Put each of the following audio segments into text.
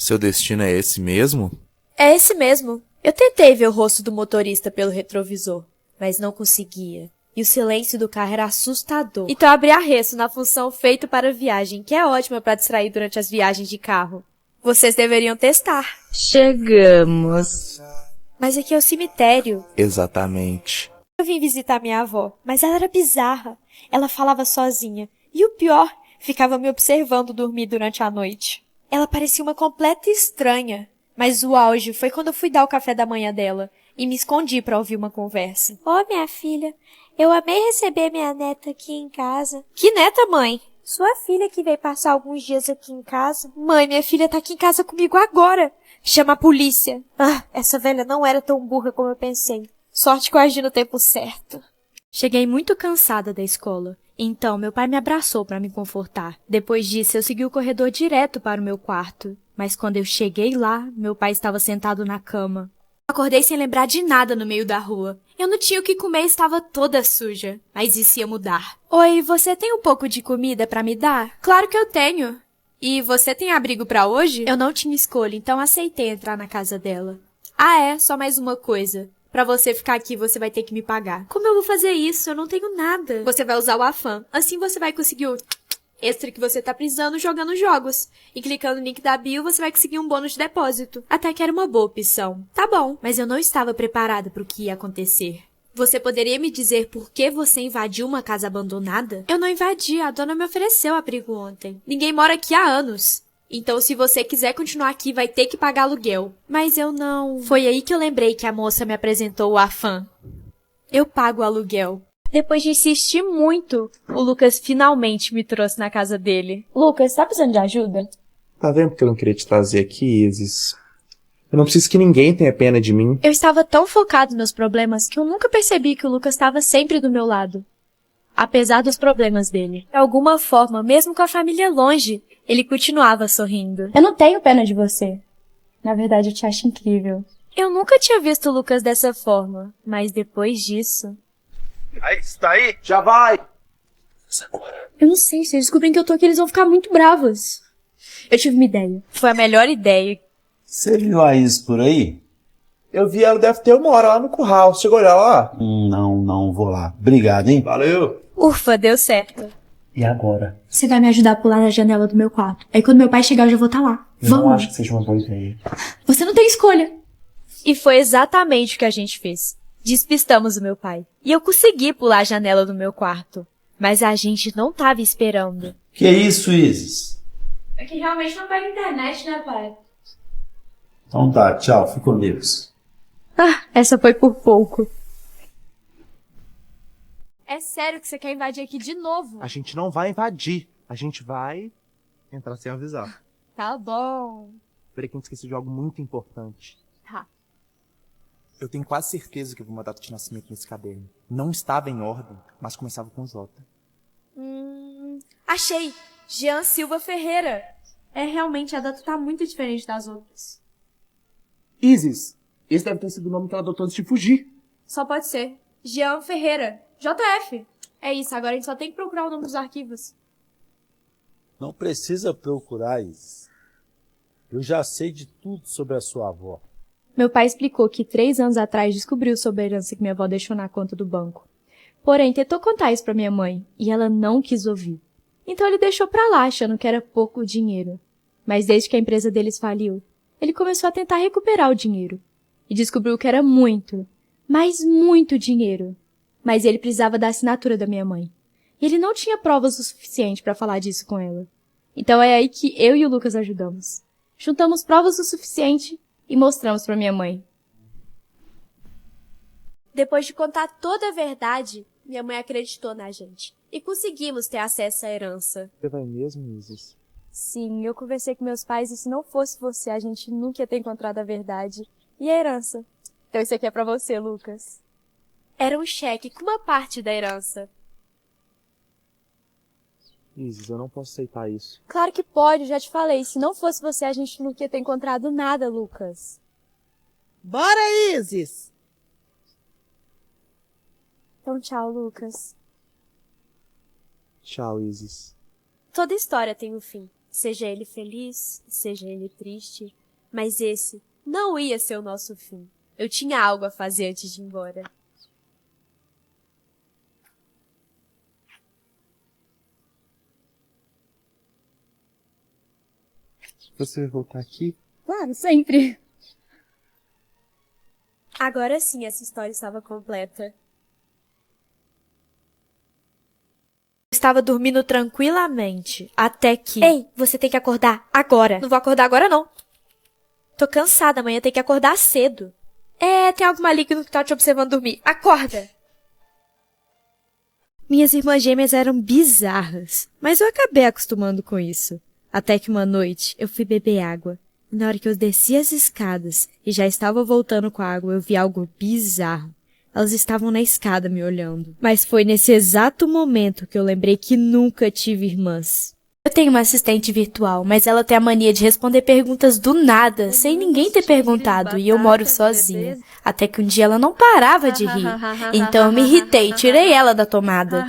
Seu destino é esse mesmo? É esse mesmo. Eu tentei ver o rosto do motorista pelo retrovisor, mas não conseguia. E o silêncio do carro era assustador. Então eu abri arresto na função feito para viagem, que é ótima para distrair durante as viagens de carro. Vocês deveriam testar. Chegamos. Mas aqui é o cemitério. Exatamente. Eu vim visitar minha avó, mas ela era bizarra. Ela falava sozinha. E o pior, ficava me observando dormir durante a noite. Ela parecia uma completa estranha. Mas o auge foi quando eu fui dar o café da manhã dela e me escondi para ouvir uma conversa. Ó, minha filha, eu amei receber minha neta aqui em casa. Que neta, mãe? Sua filha que veio passar alguns dias aqui em casa. Mãe, minha filha tá aqui em casa comigo agora. Chama a polícia. Ah, essa velha não era tão burra como eu pensei. Sorte que eu agi no tempo certo. Cheguei muito cansada da escola. Então, meu pai me abraçou para me confortar. Depois disso, eu segui o corredor direto para o meu quarto. Mas quando eu cheguei lá, meu pai estava sentado na cama. Acordei sem lembrar de nada no meio da rua. Eu não tinha o que comer e estava toda suja. Mas isso ia mudar. Oi, você tem um pouco de comida para me dar? Claro que eu tenho. E você tem abrigo para hoje? Eu não tinha escolha, então aceitei entrar na casa dela. Ah, é? Só mais uma coisa. Pra você ficar aqui, você vai ter que me pagar. Como eu vou fazer isso? Eu não tenho nada. Você vai usar o Afan. Assim você vai conseguir o extra que você tá precisando jogando jogos. E clicando no link da bio, você vai conseguir um bônus de depósito. Até que era uma boa opção. Tá bom, mas eu não estava preparada para o que ia acontecer. Você poderia me dizer por que você invadiu uma casa abandonada? Eu não invadi, a dona me ofereceu abrigo ontem. Ninguém mora aqui há anos. Então, se você quiser continuar aqui, vai ter que pagar aluguel. Mas eu não... Foi aí que eu lembrei que a moça me apresentou o Afan. Eu pago o aluguel. Depois de insistir muito, o Lucas finalmente me trouxe na casa dele. Lucas, tá precisando de ajuda? Tá vendo porque eu não queria te trazer aqui, Isis? Eu não preciso que ninguém tenha pena de mim. Eu estava tão focado nos meus problemas que eu nunca percebi que o Lucas estava sempre do meu lado. Apesar dos problemas dele. De alguma forma, mesmo com a família longe, ele continuava sorrindo. Eu não tenho pena de você. Na verdade, eu te acho incrível. Eu nunca tinha visto o Lucas dessa forma, mas depois disso... Aí, está aí? Já vai! Eu não sei, se eles descobrem que eu tô aqui, eles vão ficar muito bravos. Eu tive uma ideia. Foi a melhor ideia. Você viu a Isis por aí? Eu vi ela, deve ter 1 hora lá no curral. Chegou a olhar lá? Não vou lá. Obrigado, hein? Valeu! Ufa, deu certo. E agora? Você vai me ajudar a pular na janela do meu quarto. Aí quando meu pai chegar, eu já vou estar lá. Eu não Vamos! acho que seja uma boa ideia. Você não tem escolha. E foi exatamente o que a gente fez. Despistamos o meu pai. E eu consegui pular a janela do meu quarto. Mas a gente não tava esperando. Que é isso, Isis? É que realmente não pega internet, né, pai? Então tá, tchau. Fica com Deus. Ah, essa foi por pouco. É sério que você quer invadir aqui de novo? A gente não vai invadir. A gente vai entrar sem avisar. Tá bom. Peraí que a gente esqueceu de algo muito importante. Tá. Eu tenho quase certeza que eu vi uma data de nascimento nesse caderno. Não estava em ordem, mas começava com J. Achei! Jean Silva Ferreira. É, realmente, a data tá muito diferente das outras. Isis! Esse deve ter sido o nome que ela adotou antes de fugir. Só pode ser. Jean Ferreira. JF. É isso, agora a gente só tem que procurar o nome dos arquivos. Não precisa procurar isso. Eu já sei de tudo sobre a sua avó. Meu pai explicou que 3 anos atrás descobriu sobre a herança que minha avó deixou na conta do banco. Porém, tentou contar isso pra minha mãe, e ela não quis ouvir. Então ele deixou pra lá, achando que era pouco dinheiro. Mas desde que a empresa deles faliu, ele começou a tentar recuperar o dinheiro. E descobriu que era muito, mas muito dinheiro. Mas ele precisava da assinatura da minha mãe. E ele não tinha provas o suficiente pra falar disso com ela. Então é aí que eu e o Lucas ajudamos. Juntamos provas o suficiente e mostramos pra minha mãe. Depois de contar toda a verdade, minha mãe acreditou na gente. E conseguimos ter acesso à herança. Você vai mesmo, Isis? Sim, eu conversei com meus pais e se não fosse você, a gente nunca ia ter encontrado a verdade. E a herança? Então isso aqui é pra você, Lucas. Era um cheque com uma parte da herança. Isis, eu não posso aceitar isso. Claro que pode, já te falei. Se não fosse você, a gente nunca ia ter encontrado nada, Lucas. Bora, Isis! Então tchau, Lucas. Tchau, Isis. Toda história tem um fim. Seja ele feliz, seja ele triste, mas esse não ia ser o nosso fim. Eu tinha algo a fazer antes de ir embora. Você vai voltar aqui? Claro, sempre. Agora sim, essa história estava completa. Estava dormindo tranquilamente, até que... Ei, você tem que acordar agora. Não vou acordar agora, não. Tô cansada, amanhã tem que acordar cedo. Tem algo maligno que tá te observando dormir. Acorda! Minhas irmãs gêmeas eram bizarras, mas eu acabei acostumando com isso. Até que uma noite, eu fui beber água. E na hora que eu desci as escadas e já estava voltando com a água, eu vi algo bizarro. Elas estavam na escada me olhando. Mas foi nesse exato momento que eu lembrei que nunca tive irmãs. Eu tenho uma assistente virtual, mas ela tem a mania de responder perguntas do nada, sem ninguém ter perguntado, e eu moro sozinha. Até que um dia ela não parava de rir. Então eu me irritei e tirei ela da tomada.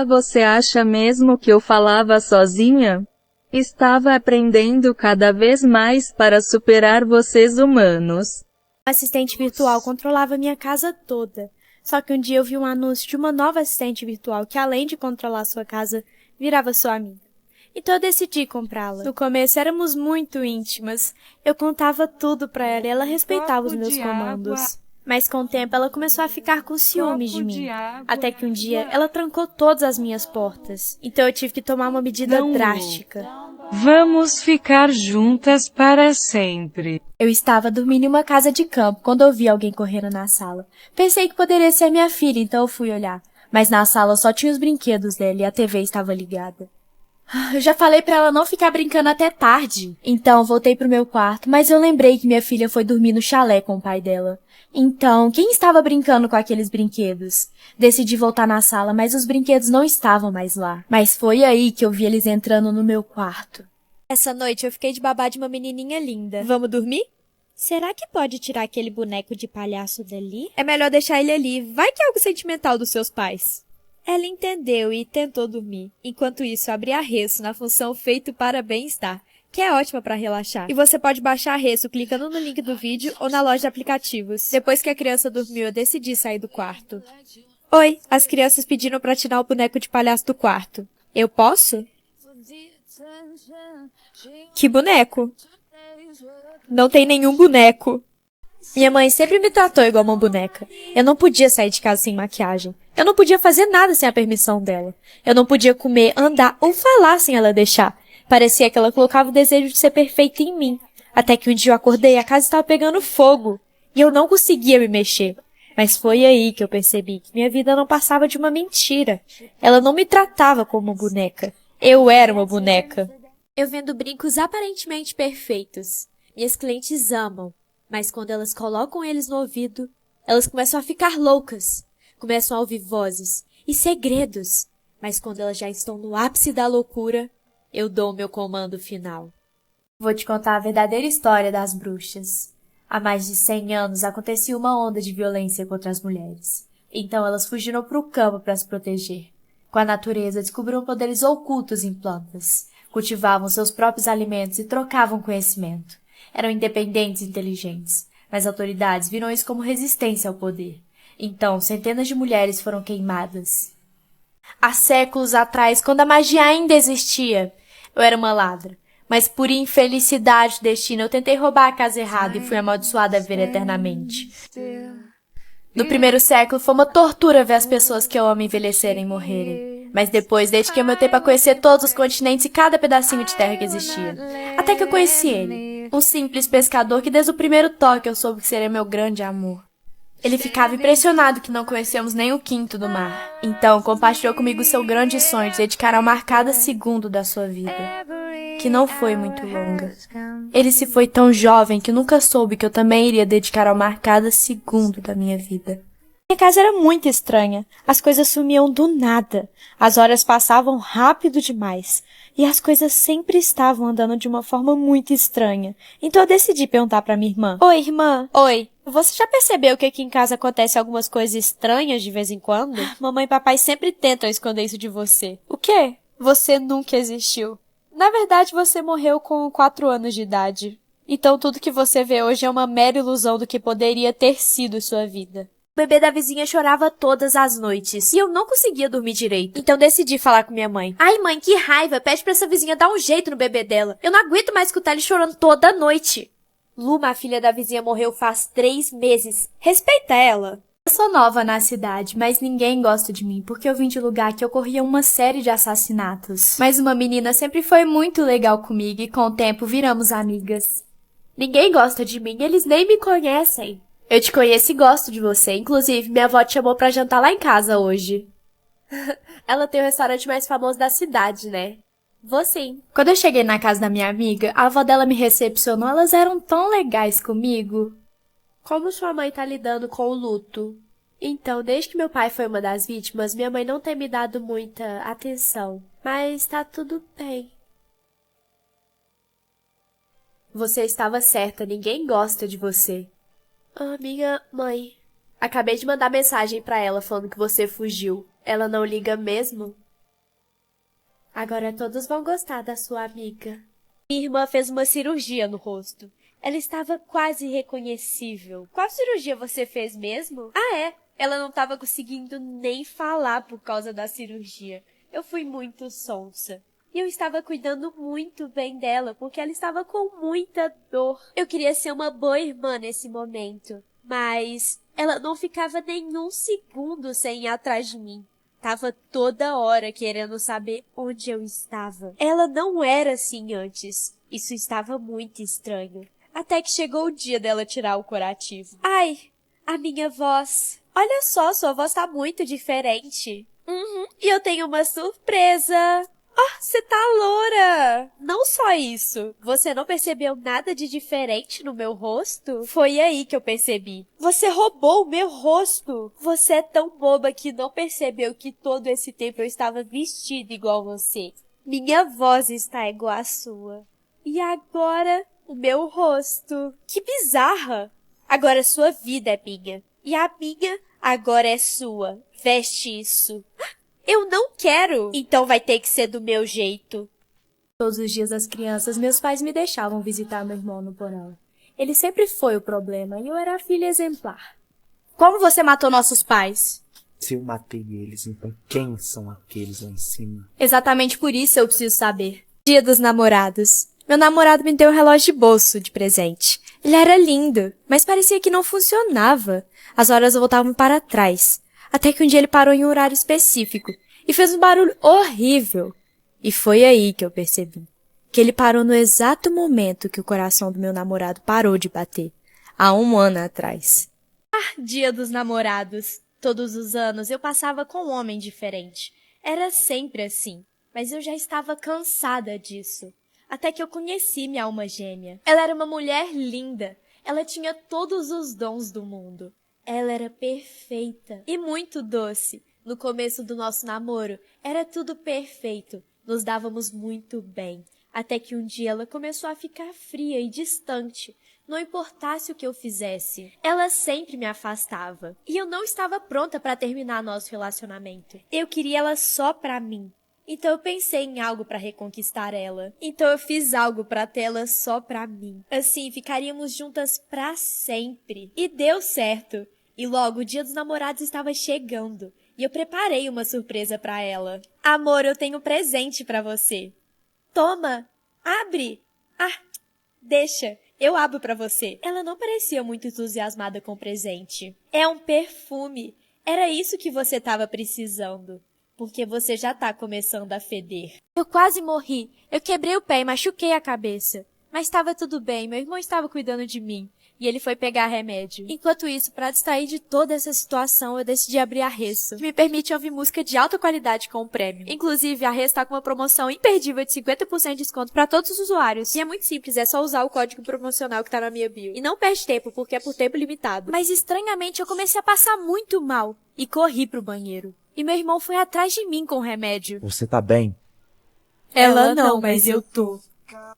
Você acha mesmo que eu falava sozinha? Estava aprendendo cada vez mais para superar vocês humanos. A assistente virtual controlava minha casa toda. Só que um dia eu vi um anúncio de uma nova assistente virtual que, além de controlar sua casa, virava sua amiga. Então eu decidi comprá-la. No começo éramos muito íntimas. Eu contava tudo pra ela e ela respeitava os meus comandos. Mas com o tempo ela começou a ficar com ciúmes de mim. Até que um dia ela trancou todas as minhas portas. Então eu tive que tomar uma medida drástica. Vamos ficar juntas para sempre. Eu estava dormindo em uma casa de campo quando ouvi alguém correndo na sala. Pensei que poderia ser minha filha, então eu fui olhar. Mas na sala só tinha os brinquedos dela e a TV estava ligada. Eu já falei pra ela não ficar brincando até tarde. Então voltei pro meu quarto, mas eu lembrei que minha filha foi dormir no chalé com o pai dela. Então, quem estava brincando com aqueles brinquedos? Decidi voltar na sala, mas os brinquedos não estavam mais lá. Mas foi aí que eu vi eles entrando no meu quarto. Essa noite eu fiquei de babá de uma menininha linda. Vamos dormir? Será que pode tirar aquele boneco de palhaço dali? É melhor deixar ele ali. Vai que é algo sentimental dos seus pais. Ela entendeu e tentou dormir. Enquanto isso, abri a Resso na função Feito para Bem-Estar, que é ótima para relaxar. E você pode baixar a Resso clicando no link do vídeo ou na loja de aplicativos. Depois que a criança dormiu, eu decidi sair do quarto. Oi, as crianças pediram para tirar o boneco de palhaço do quarto. Eu posso? Que boneco? Não tem nenhum boneco. Minha mãe sempre me tratou igual uma boneca. Eu não podia sair de casa sem maquiagem. Eu não podia fazer nada sem a permissão dela. Eu não podia comer, andar ou falar sem ela deixar. Parecia que ela colocava o desejo de ser perfeita em mim. Até que um dia eu acordei e a casa estava pegando fogo. E eu não conseguia me mexer. Mas foi aí que eu percebi que minha vida não passava de uma mentira. Ela não me tratava como uma boneca. Eu era uma boneca. Eu vendo brincos aparentemente perfeitos. Minhas clientes amam. Mas quando elas colocam eles no ouvido, elas começam a ficar loucas. Começam a ouvir vozes e segredos. Mas quando elas já estão no ápice da loucura, eu dou o meu comando final. Vou te contar a verdadeira história das bruxas. Há mais de 100 anos acontecia uma onda de violência contra as mulheres. Então elas fugiram para o campo para se proteger. Com a natureza, descobriram poderes ocultos em plantas. Cultivavam seus próprios alimentos e trocavam conhecimento. Eram independentes e inteligentes, mas autoridades viram isso como resistência ao poder. Então, centenas de mulheres foram queimadas. Há séculos atrás, quando a magia ainda existia, eu era uma ladra. Mas por infelicidade do destino, eu tentei roubar a casa errada e fui amaldiçoada a viver eternamente. No primeiro século, foi uma tortura ver as pessoas que eu amo envelhecerem e morrerem. Mas depois, dediquei meu tempo a conhecer todos os continentes e cada pedacinho de terra que existia. Até que eu conheci ele. Um simples pescador que desde o primeiro toque eu soube que seria meu grande amor. Ele ficava impressionado que não conhecemos nem o quinto do mar. Então, compartilhou comigo seu grande sonho de dedicar ao mar cada segundo da sua vida, que não foi muito longa. Ele se foi tão jovem que nunca soube que eu também iria dedicar ao mar cada segundo da minha vida. Minha casa era muito estranha. As coisas sumiam do nada. As horas passavam rápido demais. E as coisas sempre estavam andando de uma forma muito estranha. Então eu decidi perguntar pra minha irmã. Oi, irmã. Oi. Você já percebeu que aqui em casa acontecem algumas coisas estranhas de vez em quando? Mamãe e papai sempre tentam esconder isso de você. O quê? Você nunca existiu. Na verdade, você morreu com 4 anos de idade. Então tudo que você vê hoje é uma mera ilusão do que poderia ter sido sua vida. O bebê da vizinha chorava todas as noites, e eu não conseguia dormir direito. Então decidi falar com minha mãe. Ai, mãe, que raiva! Pede pra essa vizinha dar um jeito no bebê dela. Eu não aguento mais escutar ele chorando toda noite. Luma, a filha da vizinha, morreu faz 3 meses. Respeita ela. Eu sou nova na cidade, mas ninguém gosta de mim, porque eu vim de lugar que ocorria uma série de assassinatos. Mas uma menina sempre foi muito legal comigo e com o tempo viramos amigas. Ninguém gosta de mim, eles nem me conhecem. Eu te conheço e gosto de você. Inclusive, minha avó te chamou pra jantar lá em casa hoje. Ela tem o restaurante mais famoso da cidade, né? Vou sim. Quando eu cheguei na casa da minha amiga, a avó dela me recepcionou. Elas eram tão legais comigo. Como sua mãe tá lidando com o luto? Então, desde que meu pai foi uma das vítimas, minha mãe não tem me dado muita atenção. Mas tá tudo bem. Você estava certa, ninguém gosta de você. Ah, minha mãe. Acabei de mandar mensagem pra ela falando que você fugiu. Ela não liga mesmo? Agora todos vão gostar da sua amiga. Minha irmã fez uma cirurgia no rosto. Ela estava quase irreconhecível. Qual cirurgia você fez mesmo? Ah, é. Ela não estava conseguindo nem falar por causa da cirurgia. Eu fui muito sonsa. E eu estava cuidando muito bem dela, porque ela estava com muita dor. Eu queria ser uma boa irmã nesse momento, mas ela não ficava nenhum segundo sem ir atrás de mim. Tava toda hora querendo saber onde eu estava. Ela não era assim antes. Isso estava muito estranho. Até que chegou o dia dela tirar o curativo. Ai, a minha voz. Olha só, sua voz tá muito diferente. E eu tenho uma surpresa. Oh, você tá loura! Não só isso, você não percebeu nada de diferente no meu rosto? Foi aí que eu percebi. Você roubou o meu rosto! Você é tão boba que não percebeu que todo esse tempo eu estava vestida igual você. Minha voz está igual à sua. E agora, o meu rosto. Que bizarra! Agora sua vida é minha. E a minha agora é sua. Veste isso. Eu não quero! Então vai ter que ser do meu jeito. Todos os dias das crianças, meus pais me deixavam visitar meu irmão no porão. Ele sempre foi o problema e eu era a filha exemplar. Como você matou nossos pais? Se eu matei eles, então quem são aqueles lá em cima? Exatamente por isso eu preciso saber. Dia dos namorados. Meu namorado me deu um relógio de bolso de presente. Ele era lindo, mas parecia que não funcionava. As horas voltavam para trás. Até que um dia ele parou em um horário específico e fez um barulho horrível. E foi aí que eu percebi que ele parou no exato momento que o coração do meu namorado parou de bater, há 1 ano atrás. Ah, Dia dos Namorados. Todos os anos eu passava com um homem diferente. Era sempre assim, mas eu já estava cansada disso. Até que eu conheci minha alma gêmea. Ela era uma mulher linda. Ela tinha todos os dons do mundo. Ela era perfeita e muito doce. No começo do nosso namoro, era tudo perfeito. Nos dávamos muito bem. Até que um dia ela começou a ficar fria e distante. Não importasse o que eu fizesse, ela sempre me afastava. E eu não estava pronta para terminar nosso relacionamento. Eu queria ela só pra mim. Então eu pensei em algo para reconquistar ela. Então eu fiz algo para tê-la só pra mim. Assim, ficaríamos juntas pra sempre. E deu certo. E logo o Dia dos Namorados estava chegando. E eu preparei uma surpresa para ela. Amor, eu tenho um presente para você. Toma, abre. Ah, deixa, eu abro para você. Ela não parecia muito entusiasmada com o presente. É um perfume. Era isso que você estava precisando. Porque você já tá começando a feder. Eu quase morri. Eu quebrei o pé e machuquei a cabeça. Mas estava tudo bem, meu irmão estava cuidando de mim. E ele foi pegar remédio. Enquanto isso, para distrair de toda essa situação, eu decidi abrir a Resso, que me permite ouvir música de alta qualidade com o prêmio. Inclusive, a Resso tá com uma promoção imperdível de 50% de desconto para todos os usuários. E é muito simples, é só usar o código promocional que tá na minha bio. E não perde tempo, porque é por tempo limitado. Mas estranhamente, eu comecei a passar muito mal. E corri pro banheiro. E meu irmão foi atrás de mim com o remédio. Você tá bem? Ela não, mas eu tô.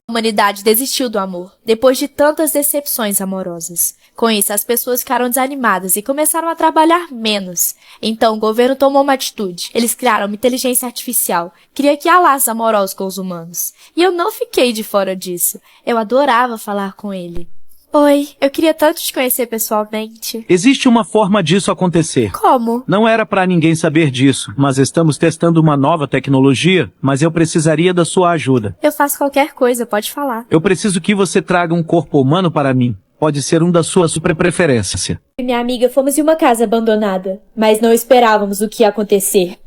A humanidade desistiu do amor, depois de tantas decepções amorosas. Com isso, as pessoas ficaram desanimadas e começaram a trabalhar menos. Então, o governo tomou uma atitude. Eles criaram uma inteligência artificial, queria criar laços amorosos com os humanos. E eu não fiquei de fora disso. Eu adorava falar com ele. Oi, eu queria tanto te conhecer pessoalmente. Existe uma forma disso acontecer. Como? Não era pra ninguém saber disso, mas estamos testando uma nova tecnologia, mas eu precisaria da sua ajuda. Eu faço qualquer coisa, pode falar. Eu preciso que você traga um corpo humano para mim. Pode ser um da sua super preferência. Eu e minha amiga fomos em uma casa abandonada, mas não esperávamos o que ia acontecer.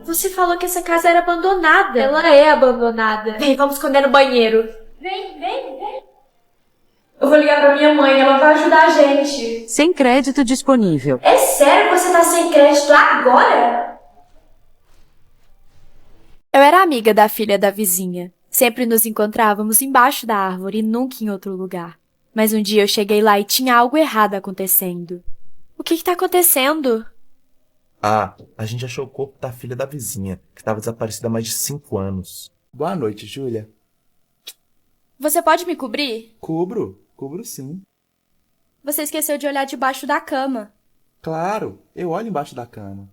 Você falou que essa casa era abandonada. Ela é abandonada. Vem, vamos esconder no banheiro. Vem. Eu vou ligar pra minha mãe, ela vai ajudar a gente. Sem crédito disponível. É sério que você tá sem crédito agora? Eu era amiga da filha da vizinha. Sempre nos encontrávamos embaixo da árvore e nunca em outro lugar. Mas um dia eu cheguei lá e tinha algo errado acontecendo. O que tá acontecendo? Ah, a gente achou o corpo da filha da vizinha, que estava desaparecida há mais de 5 anos. Boa noite, Júlia. Você pode me cobrir? Cubro sim. Você esqueceu de olhar debaixo da cama. Claro, eu olho embaixo da cama.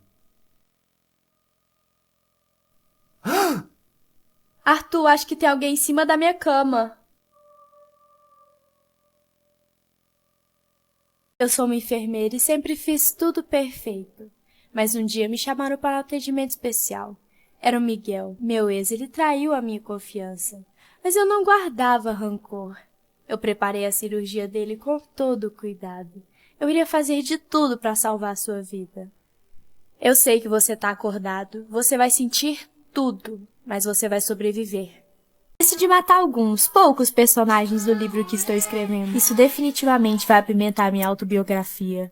Arthur, acho que tem alguém em cima da minha cama. Eu sou uma enfermeira e sempre fiz tudo perfeito. Mas um dia me chamaram para um atendimento especial. Era o Miguel, meu ex, ele traiu a minha confiança. Mas eu não guardava rancor. Eu preparei a cirurgia dele com todo cuidado. Eu iria fazer de tudo para salvar a sua vida. Eu sei que você tá acordado, você vai sentir tudo, mas você vai sobreviver. Decidi matar poucos personagens do livro que estou escrevendo. Isso definitivamente vai apimentar minha autobiografia.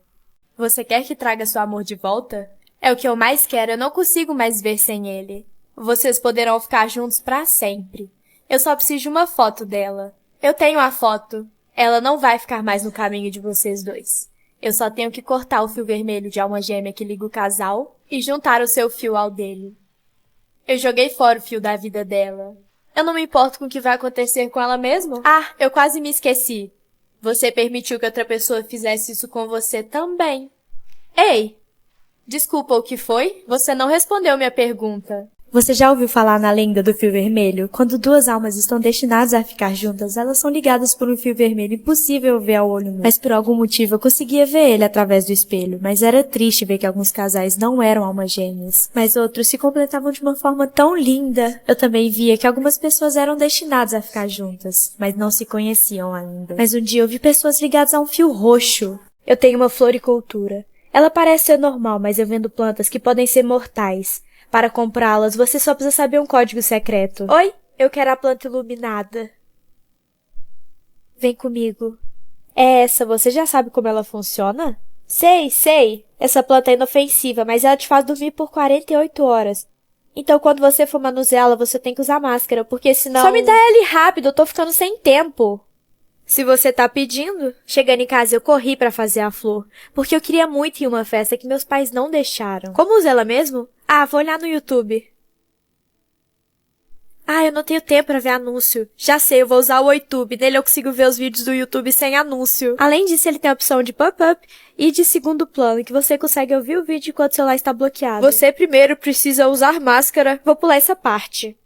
Você quer que traga seu amor de volta? É o que eu mais quero, eu não consigo mais viver sem ele. Vocês poderão ficar juntos para sempre. Eu só preciso de uma foto dela. Eu tenho a foto. Ela não vai ficar mais no caminho de vocês dois. Eu só tenho que cortar o fio vermelho de alma gêmea que liga o casal e juntar o seu fio ao dele. Eu joguei fora o fio da vida dela. Eu não me importo com o que vai acontecer com ela mesmo. Ah, eu quase me esqueci. Você permitiu que outra pessoa fizesse isso com você também. Ei! Desculpa, o que foi? Você não respondeu minha pergunta. Você já ouviu falar na lenda do fio vermelho? Quando duas almas estão destinadas a ficar juntas, elas são ligadas por um fio vermelho impossível ver ao olho nu. Mas por algum motivo eu conseguia ver ele através do espelho, mas era triste ver que alguns casais não eram almas gêmeas, mas outros se completavam de uma forma tão linda. Eu também via que algumas pessoas eram destinadas a ficar juntas, mas não se conheciam ainda. Mas um dia eu vi pessoas ligadas a um fio roxo. Eu tenho uma floricultura. Ela parece ser normal, mas eu vendo plantas que podem ser mortais. Para comprá-las, você só precisa saber um código secreto. Oi, eu quero a planta iluminada. Vem comigo. É essa, você já sabe como ela funciona? Sei. Essa planta é inofensiva, mas ela te faz dormir por 48 horas. Então, quando você for manuseá-la, você tem que usar máscara, porque senão... Só me dá ele rápido, eu tô ficando sem tempo. Se você tá pedindo, chegando em casa eu corri pra fazer a flor, porque eu queria muito ir em uma festa que meus pais não deixaram. Como usa ela mesmo? Ah, vou olhar no YouTube. Ah, eu não tenho tempo pra ver anúncio. Já sei, eu vou usar o YouTube. Nele eu consigo ver os vídeos do YouTube sem anúncio. Além disso, ele tem a opção de pop-up e de segundo plano, que você consegue ouvir o vídeo enquanto o celular está bloqueado. Você primeiro precisa usar máscara. Vou pular essa parte.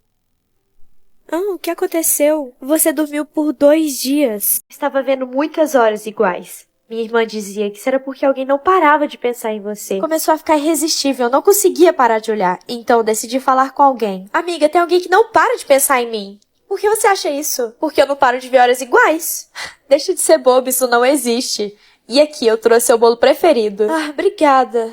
O que aconteceu? Você dormiu por 2 dias. Estava vendo muitas horas iguais. Minha irmã dizia que isso era porque alguém não parava de pensar em você. Começou a ficar irresistível, eu não conseguia parar de olhar. Então decidi falar com alguém. Amiga, tem alguém que não para de pensar em mim. Por que você acha isso? Porque eu não paro de ver horas iguais. Deixa de ser bobo, isso não existe. E aqui, eu trouxe seu bolo preferido. Ah, obrigada.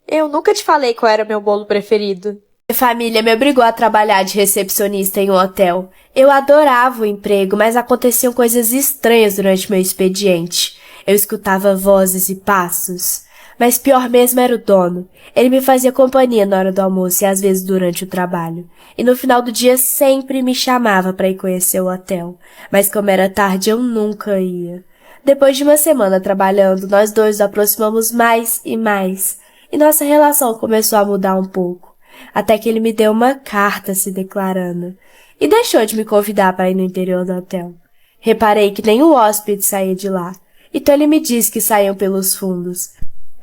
Eu nunca te falei qual era meu bolo preferido. Minha família me obrigou a trabalhar de recepcionista em um hotel. Eu adorava o emprego, mas aconteciam coisas estranhas durante meu expediente. Eu escutava vozes e passos. Mas pior mesmo era o dono. Ele me fazia companhia na hora do almoço e às vezes durante o trabalho. E no final do dia sempre me chamava para ir conhecer o hotel. Mas como era tarde, eu nunca ia. Depois de uma semana trabalhando, nós dois nos aproximamos mais e mais. E nossa relação começou a mudar um pouco. até que ele me deu uma carta se declarando e deixou de me convidar para ir no interior do hotel. Reparei que nenhum hóspede saía de lá, então ele me disse que saíam pelos fundos.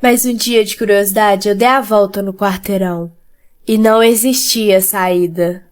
Mas um dia de curiosidade eu dei a volta no quarteirão e não existia saída.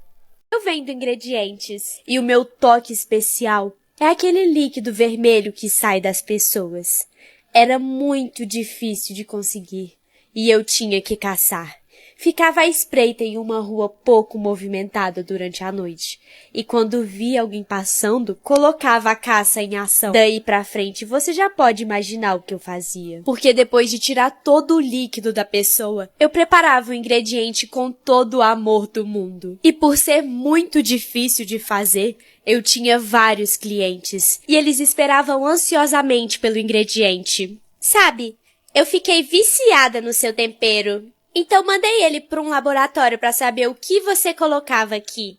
Eu vendo ingredientes e o meu toque especial é aquele líquido vermelho que sai das pessoas. Era muito difícil de conseguir e eu tinha que caçar. Ficava à espreita em uma rua pouco movimentada durante a noite. E quando via alguém passando, colocava a caça em ação. Daí pra frente, você já pode imaginar o que eu fazia. Porque depois de tirar todo o líquido da pessoa, eu preparava o ingrediente com todo o amor do mundo. E por ser muito difícil de fazer, eu tinha vários clientes. E eles esperavam ansiosamente pelo ingrediente. Sabe, eu fiquei viciada no seu tempero. Então mandei ele para um laboratório para saber o que você colocava aqui.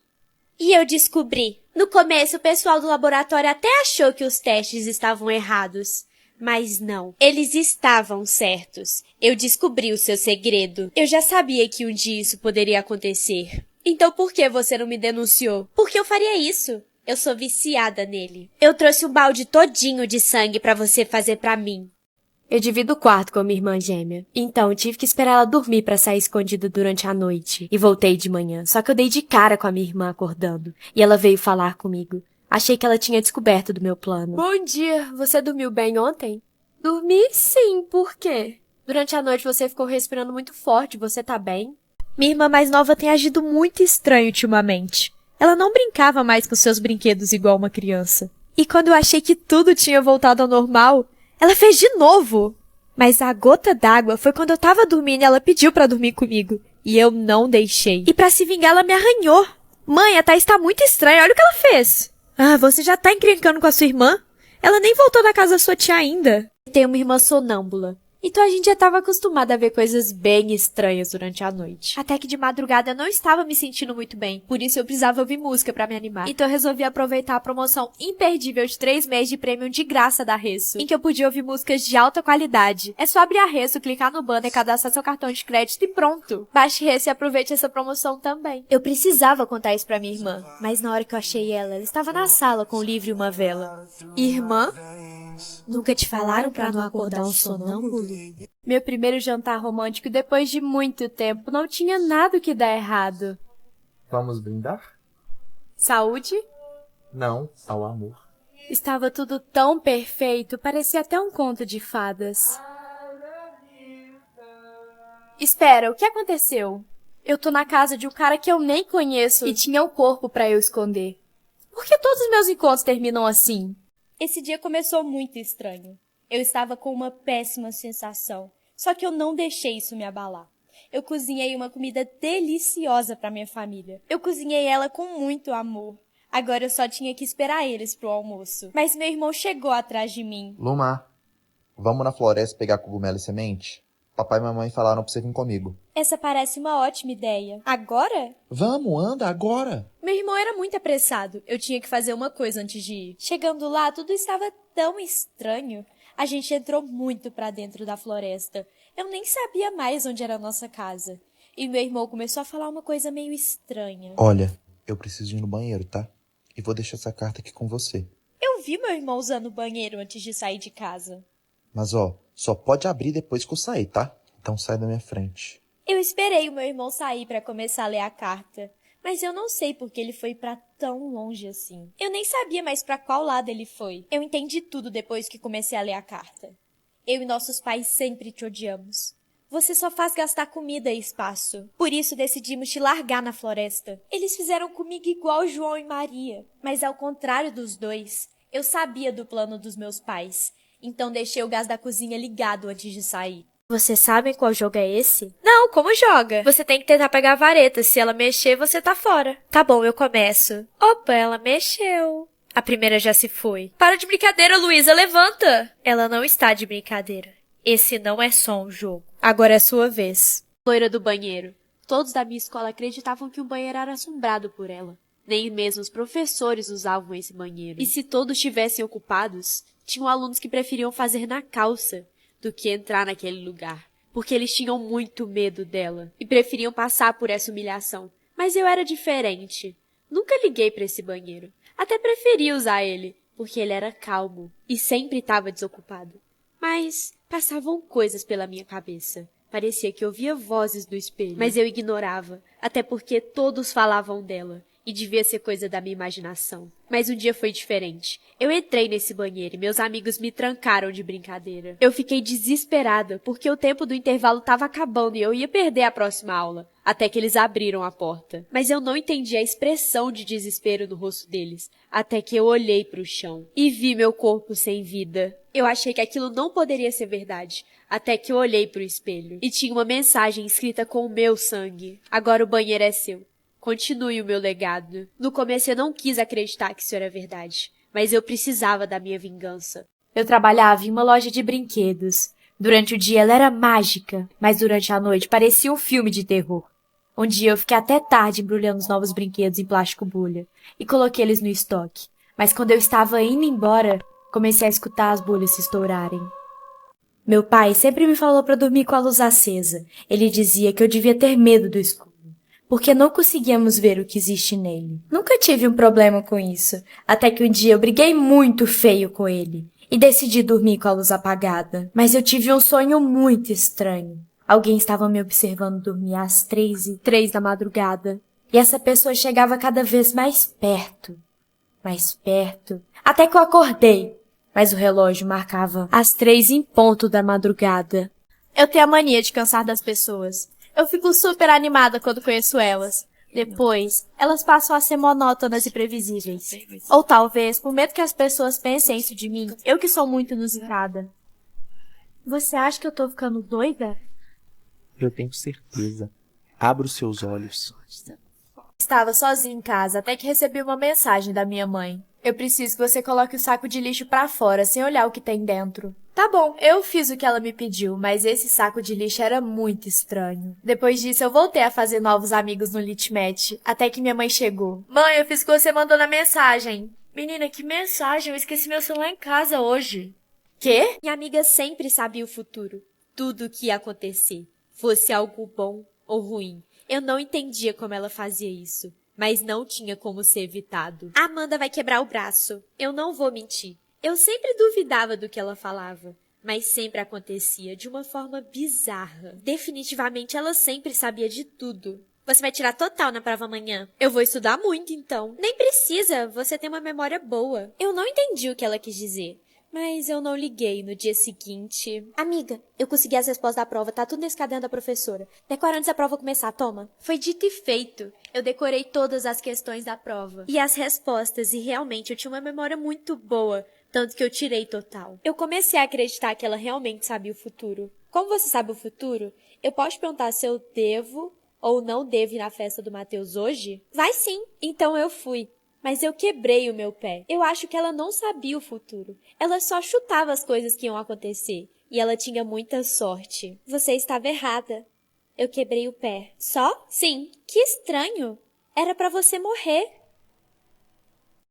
E eu descobri. No começo, o pessoal do laboratório até achou que os testes estavam errados. Mas não, eles estavam certos. Eu descobri o seu segredo. Eu já sabia que um dia isso poderia acontecer. Então por que você não me denunciou? Porque eu faria isso. Eu sou viciada nele. Eu trouxe um balde todinho de sangue para você fazer para mim. Eu divido o quarto com a minha irmã gêmea. Então, tive que esperar ela dormir pra sair escondida durante a noite. E voltei de manhã. Só que eu dei de cara com a minha irmã acordando. E ela veio falar comigo. Achei que ela tinha descoberto do meu plano. Bom dia. Você dormiu bem ontem? Dormi sim. Por quê? Durante a noite você ficou respirando muito forte. Você tá bem? Minha irmã mais nova tem agido muito estranho ultimamente. Ela não brincava mais com seus brinquedos igual uma criança. E quando eu achei que tudo tinha voltado ao normal, ela fez de novo. Mas a gota d'água foi quando eu tava dormindo e ela pediu pra dormir comigo. E eu não deixei. E pra se vingar, ela me arranhou. Mãe, a Thaís tá muito estranha. Olha o que ela fez. Ah, você já tá encrencando com a sua irmã? Ela nem voltou da casa da sua tia ainda. Tenho uma irmã sonâmbula. Então a gente já estava acostumada a ver coisas bem estranhas durante a noite. Até que de madrugada eu não estava me sentindo muito bem. Por isso eu precisava ouvir música pra me animar. Então eu resolvi aproveitar a promoção imperdível de 3 meses de prêmio de graça da Resso, em que eu podia ouvir músicas de alta qualidade. É só abrir a Resso, clicar no banner, cadastrar seu cartão de crédito e pronto. Baixe Resso e aproveite essa promoção também. Eu precisava contar isso pra minha irmã, mas na hora que eu achei ela estava na sala com um livro e uma vela. Irmã? Nunca te falaram pra não acordar um sonâmbulo? Meu primeiro jantar romântico depois de muito tempo não tinha nada que dar errado. Vamos brindar? Saúde? Não, ao amor. Estava tudo tão perfeito, parecia até um conto de fadas. Espera, o que aconteceu? Eu tô na casa de um cara que eu nem conheço e tinha um corpo pra eu esconder. Por que todos os meus encontros terminam assim? Esse dia começou muito estranho. Eu estava com uma péssima sensação, só que eu não deixei isso me abalar. Eu cozinhei uma comida deliciosa para minha família. Eu cozinhei ela com muito amor. Agora eu só tinha que esperar eles pro almoço. Mas meu irmão chegou atrás de mim. Lumar, vamos na floresta pegar cogumelo e semente? Papai e mamãe falaram pra você vir comigo. Essa parece uma ótima ideia. Agora? Vamos, anda, agora. Meu irmão era muito apressado. Eu tinha que fazer uma coisa antes de ir. Chegando lá, tudo estava tão estranho. A gente entrou muito pra dentro da floresta. Eu nem sabia mais onde era a nossa casa. E meu irmão começou a falar uma coisa meio estranha. Olha, eu preciso ir no banheiro, tá? E vou deixar essa carta aqui com você. Eu vi meu irmão usando o banheiro antes de sair de casa. Mas ó, só pode abrir depois que eu sair, tá? Então sai da minha frente. Eu esperei o meu irmão sair pra começar a ler a carta. Mas eu não sei porque ele foi pra tão longe assim. Eu nem sabia mais pra qual lado ele foi. Eu entendi tudo depois que comecei a ler a carta. Eu e nossos pais sempre te odiamos. Você só faz gastar comida e espaço. Por isso decidimos te largar na floresta. Eles fizeram comigo igual João e Maria. Mas ao contrário dos dois, eu sabia do plano dos meus pais. Então deixei o gás da cozinha ligado antes de sair. Você sabe qual jogo é esse? Não, como joga? Você tem que tentar pegar a vareta. Se ela mexer, você tá fora. Tá bom, eu começo. Opa, ela mexeu. A primeira já se foi. Para de brincadeira, Luísa, levanta! Ela não está de brincadeira. Esse não é só um jogo. Agora é sua vez. Loira do banheiro. Todos da minha escola acreditavam que o banheiro era assombrado por ela. Nem mesmo os professores usavam esse banheiro. E se todos estivessem ocupados, tinham alunos que preferiam fazer na calça do que entrar naquele lugar. porque eles tinham muito medo dela e preferiam passar por essa humilhação. Mas eu era diferente. Nunca liguei para esse banheiro. Até preferi usar ele, porque ele era calmo e sempre estava desocupado. Mas passavam coisas pela minha cabeça. Parecia que ouvia vozes do espelho, mas eu ignorava, até porque todos falavam dela. E devia ser coisa da minha imaginação. Mas um dia foi diferente. Eu entrei nesse banheiro e meus amigos me trancaram de brincadeira. Eu fiquei desesperada, porque o tempo do intervalo estava acabando e eu ia perder a próxima aula. Até que eles abriram a porta. Mas eu não entendi a expressão de desespero no rosto deles. Até que eu olhei para o chão e vi meu corpo sem vida. Eu achei que aquilo não poderia ser verdade. Até que eu olhei para o espelho. E tinha uma mensagem escrita com o meu sangue. Agora o banheiro é seu. Continue o meu legado. No começo eu não quis acreditar que isso era verdade, mas eu precisava da minha vingança. Eu trabalhava em uma loja de brinquedos. Durante o dia ela era mágica, mas durante a noite parecia um filme de terror. Um dia eu fiquei até tarde embrulhando os novos brinquedos em plástico bolha e coloquei eles no estoque. Mas quando eu estava indo embora, comecei a escutar as bolhas se estourarem. Meu pai sempre me falou para dormir com a luz acesa. Ele dizia que eu devia ter medo do escuro, porque não conseguíamos ver o que existe nele. Nunca tive um problema com isso, até que um dia eu briguei muito feio com ele e decidi dormir com a luz apagada. Mas eu tive um sonho muito estranho. Alguém estava me observando dormir às 3:03 da madrugada. E essa pessoa chegava cada vez mais perto, até que eu acordei. Mas o relógio marcava às 3 em ponto da madrugada. Eu tenho a mania de cansar das pessoas. Eu fico super animada quando conheço elas. Depois, elas passam a ser monótonas e previsíveis. Ou talvez, por medo que as pessoas pensem isso de mim, eu que sou muito inusitada. Você acha que eu tô ficando doida? Eu tenho certeza. Abra os seus olhos. Estava sozinha em casa até que recebi uma mensagem da minha mãe. Eu preciso que você coloque o saco de lixo pra fora, sem olhar o que tem dentro. Tá bom, eu fiz o que ela me pediu, mas esse saco de lixo era muito estranho. Depois disso, eu voltei a fazer novos amigos no Litmatch, até que minha mãe chegou. Mãe, eu fiz o que você mandou na mensagem. Menina, que mensagem? Eu esqueci meu celular em casa hoje. Quê? Minha amiga sempre sabia o futuro. Tudo o que ia acontecer. Fosse algo bom ou ruim. Eu não entendia como ela fazia isso, mas não tinha como ser evitado. A Amanda vai quebrar o braço. Eu não vou mentir. Eu sempre duvidava do que ela falava, mas sempre acontecia de uma forma bizarra. Definitivamente ela sempre sabia de tudo. Você vai tirar total na prova amanhã? Eu vou estudar muito, então. Nem precisa, você tem uma memória boa. Eu não entendi o que ela quis dizer, mas eu não liguei no dia seguinte. Amiga, eu consegui as respostas da prova, tá tudo nesse caderno da professora. Decora antes da prova começar, toma. Foi dito e feito. Eu decorei todas as questões da prova e as respostas, e realmente eu tinha uma memória muito boa. Tanto que eu tirei total. Eu comecei a acreditar que ela realmente sabia o futuro. Como você sabe o futuro, eu posso perguntar se eu devo ou não devo ir na festa do Matheus hoje? Vai sim. Então eu fui. Mas eu quebrei o meu pé. Eu acho que ela não sabia o futuro. Ela só chutava as coisas que iam acontecer. E ela tinha muita sorte. Você estava errada. Eu quebrei o pé. Só? Sim. Que estranho. Era pra você morrer.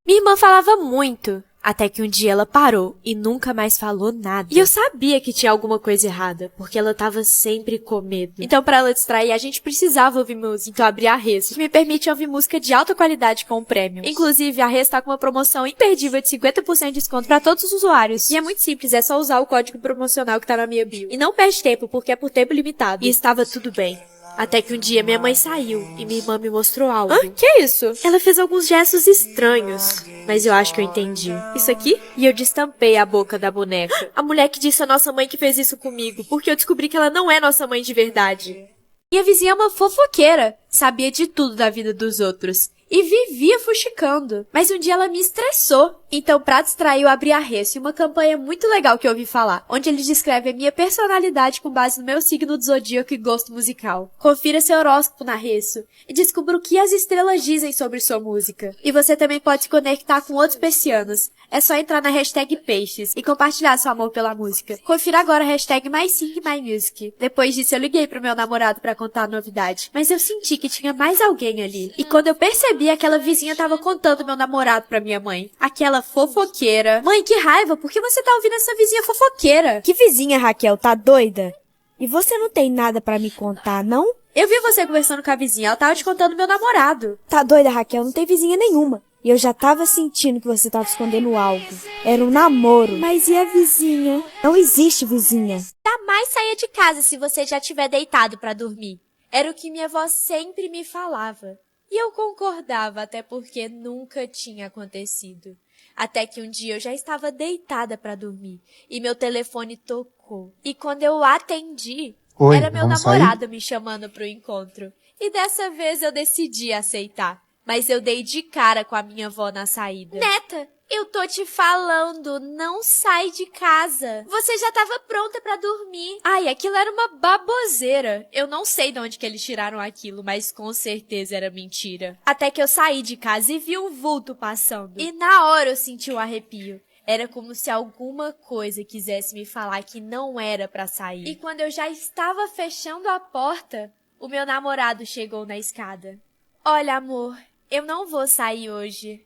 Minha irmã falava muito. Até que um dia ela parou e nunca mais falou nada. E eu sabia que tinha alguma coisa errada, porque ela tava sempre com medo. Então, pra ela distrair, a gente precisava ouvir música. Então, eu abri a Resso, que me permite ouvir música de alta qualidade com prêmio. Inclusive, a Resso tá com uma promoção imperdível de 50% de desconto pra todos os usuários. E é muito simples, é só usar o código promocional que tá na minha bio. E não perde tempo, porque é por tempo limitado. E estava tudo bem. Até que um dia minha mãe saiu e minha irmã me mostrou algo. Que é isso? Ela fez alguns gestos estranhos, mas eu acho que eu entendi. Isso aqui? E eu destampei a boca da boneca. A mulher que disse a nossa mãe que fez isso comigo, porque eu descobri que ela não é nossa mãe de verdade. Minha vizinha é uma fofoqueira, sabia de tudo da vida dos outros. E vivia fuxicando. Mas um dia ela me estressou. Então, pra distrair, eu abri a Resso e uma campanha muito legal que eu ouvi falar, onde ele descreve a minha personalidade com base no meu signo do zodíaco e gosto musical. Confira seu horóscopo na Resso e descubra o que as estrelas dizem sobre sua música. E você também pode se conectar com outros persianos. É só entrar na hashtag Peixes e compartilhar seu amor pela música. Confira agora a hashtag MySingMyMusic. Depois disso, eu liguei pro meu namorado pra contar a novidade. Mas eu senti que tinha mais alguém ali. E quando eu percebi, aquela vizinha tava contando meu namorado pra minha mãe. Aquela fofoqueira. Mãe, que raiva, por que você tá ouvindo essa vizinha fofoqueira? Que vizinha, Raquel? Tá doida? E você não tem nada pra me contar, não? Eu vi você conversando com a vizinha, ela tava te contando meu namorado. Tá doida, Raquel? Não tem vizinha nenhuma. E eu já tava sentindo que você tava escondendo algo. Era um namoro. Mas e a vizinha? Não existe vizinha. Jamais saia de casa se você já tiver deitado pra dormir. Era o que minha avó sempre me falava. E eu concordava, até porque nunca tinha acontecido. Até que um dia eu já estava deitada pra dormir e meu telefone tocou. E quando eu atendi, Oi, era meu vamos namorado sair? me chamando pro encontro. E dessa vez eu decidi aceitar. Mas eu dei de cara com a minha avó na saída. Neta, eu tô te falando, não sai de casa. Você já tava pronta pra dormir. Ai, aquilo era uma baboseira. Eu não sei de onde que eles tiraram aquilo, mas com certeza era mentira. Até que eu saí de casa e vi um vulto passando. E na hora eu senti um arrepio. Era como se alguma coisa quisesse me falar que não era pra sair. E quando eu já estava fechando a porta, o meu namorado chegou na escada. Olha, amor, eu não vou sair hoje.